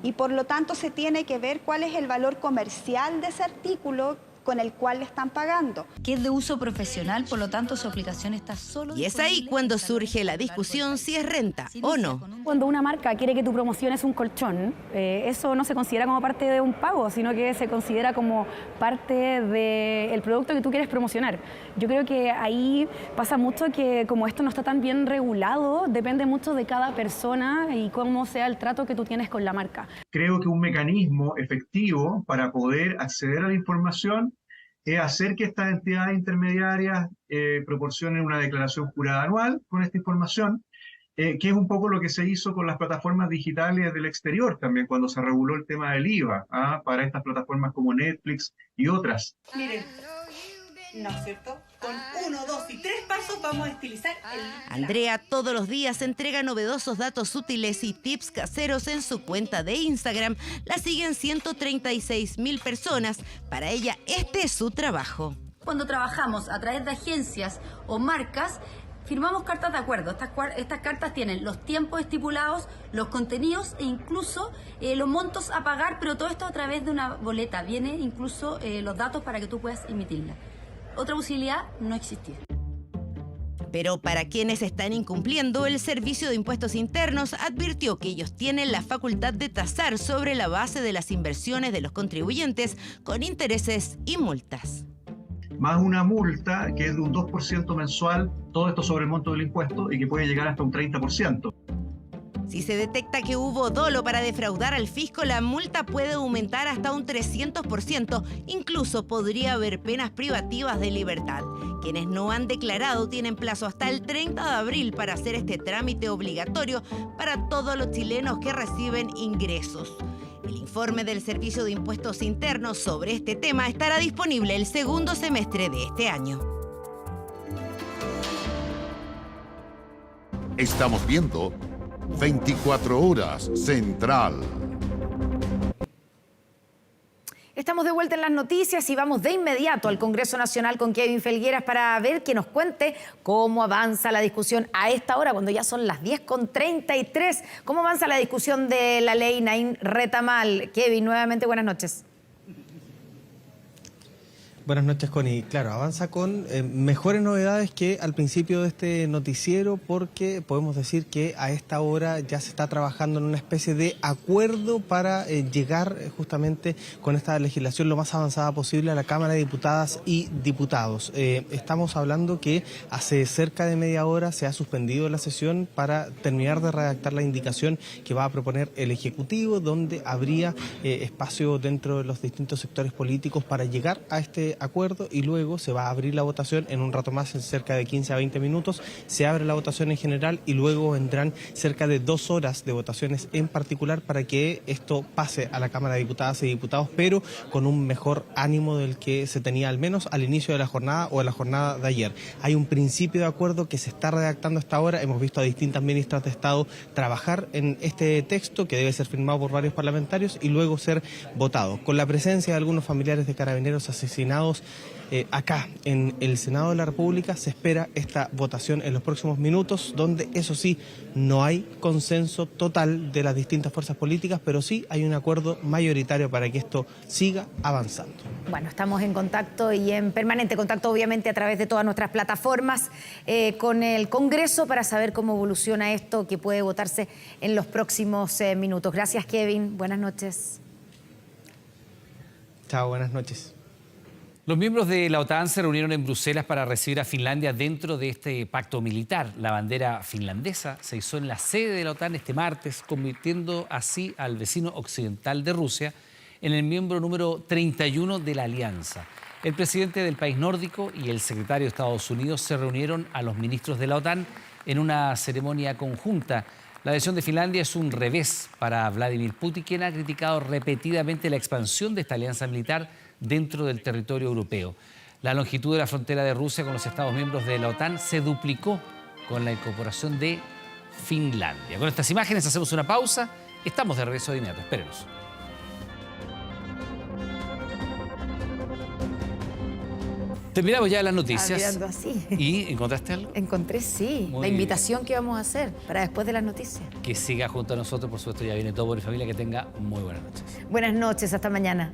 Speaker 1: y por lo tanto se tiene que ver cuál es el valor comercial de ese artículo con el cual le están pagando.
Speaker 16: Que es de uso profesional, por lo tanto su aplicación está solo...
Speaker 12: Y es ahí cuando surge la discusión si es renta o no.
Speaker 15: Cuando una marca quiere que tu promociones un colchón, eso no se considera como parte de un pago, sino que se considera como parte del producto que tú quieres promocionar. Yo creo que ahí pasa mucho que como esto no está tan bien regulado, depende mucho de cada persona y cómo sea el trato que tú tienes con la marca.
Speaker 17: Creo que un mecanismo efectivo para poder acceder a la información es hacer que estas entidades intermediarias proporcionen una declaración jurada anual con esta información, que es un poco lo que se hizo con las plataformas digitales del exterior también, cuando se reguló el tema del IVA, para estas plataformas como Netflix y otras.
Speaker 18: Miren, ¿no es cierto? Con 1, 2 y 3 pasos vamos a estilizar el...
Speaker 12: Andrea todos los días entrega novedosos datos útiles y tips caseros en su cuenta de Instagram. La siguen 136.000 personas. Para ella, este es su trabajo.
Speaker 16: Cuando trabajamos a través de agencias o marcas, firmamos cartas de acuerdo. Estas cartas tienen los tiempos estipulados, los contenidos e incluso los montos a pagar, pero todo esto a través de una boleta. Viene incluso los datos para que tú puedas emitirla. Otra posibilidad no existía.
Speaker 12: Pero para quienes están incumpliendo, el Servicio de Impuestos Internos advirtió que ellos tienen la facultad de tasar sobre la base de las inversiones de los contribuyentes con intereses y multas.
Speaker 17: Más una multa que es de un 2% mensual, todo esto sobre el monto del impuesto y que puede llegar hasta un 30%.
Speaker 12: Si se detecta que hubo dolo para defraudar al fisco, la multa puede aumentar hasta un 300%. Incluso podría haber penas privativas de libertad. Quienes no han declarado tienen plazo hasta el 30 de abril para hacer este trámite obligatorio para todos los chilenos que reciben ingresos. El informe del Servicio de Impuestos Internos sobre este tema estará disponible el segundo semestre de este año.
Speaker 18: Estamos viendo 24 Horas Central.
Speaker 2: Estamos de vuelta en las noticias y vamos de inmediato al Congreso Nacional con Kevin Felgueras para ver que nos cuente cómo avanza la discusión a esta hora, cuando ya son las 10:33. ¿Cómo avanza la discusión de la ley Naim Retamal? Kevin, nuevamente buenas noches.
Speaker 19: Buenas noches, Connie. Claro, avanza con mejores novedades que al principio de este noticiero, porque podemos decir que a esta hora ya se está trabajando en una especie de acuerdo para llegar justamente con esta legislación lo más avanzada posible a la Cámara de Diputadas y Diputados. Estamos hablando que hace cerca de media hora se ha suspendido la sesión para terminar de redactar la indicación que va a proponer el Ejecutivo, donde habría espacio dentro de los distintos sectores políticos para llegar a este este acuerdo y luego se va a abrir la votación en un rato más, en cerca de 15 a 20 minutos. Se abre la votación en general y luego vendrán cerca de 2 horas de votaciones en particular para que esto pase a la Cámara de Diputadas y Diputados, pero con un mejor ánimo del que se tenía al menos al inicio de la jornada o de la jornada de ayer. Hay un principio de acuerdo que se está redactando hasta ahora. Hemos visto a distintas ministras de Estado trabajar en este texto que debe ser firmado por varios parlamentarios y luego ser votado. Con la presencia de algunos familiares de carabineros asesinados acá en el Senado de la República, se espera esta votación en los próximos minutos, donde eso sí, no hay consenso total de las distintas fuerzas políticas, pero sí hay un acuerdo mayoritario para que esto siga avanzando.
Speaker 2: Bueno, estamos en contacto y en permanente contacto, obviamente, a través de todas nuestras plataformas con el Congreso para saber cómo evoluciona esto que puede votarse en los próximos minutos. Gracias, Kevin. Buenas noches.
Speaker 19: Chao, buenas noches.
Speaker 3: Los miembros de la OTAN se reunieron en Bruselas para recibir a Finlandia dentro de este pacto militar. La bandera finlandesa se izó en la sede de la OTAN este martes, convirtiendo así al vecino occidental de Rusia en el miembro número 31 de la alianza. El presidente del país nórdico y el secretario de Estados Unidos se reunieron a los ministros de la OTAN en una ceremonia conjunta. La adhesión de Finlandia es un revés para Vladimir Putin, quien ha criticado repetidamente la expansión de esta alianza militar dentro del territorio europeo. La longitud de la frontera de Rusia con los Estados miembros de la OTAN se duplicó con la incorporación de Finlandia. Con estas imágenes hacemos una pausa. Estamos de regreso de inmediato. Espérenos. Terminamos ya las noticias.
Speaker 2: Mirando así.
Speaker 3: ¿Y encontraste algo?
Speaker 2: Encontré, sí,
Speaker 3: Muy
Speaker 2: la invitación que vamos a hacer para después de las noticias.
Speaker 3: Que siga junto a nosotros, por supuesto, ya viene todo por mi familia. Que tenga muy buenas noches.
Speaker 2: Buenas noches, hasta mañana.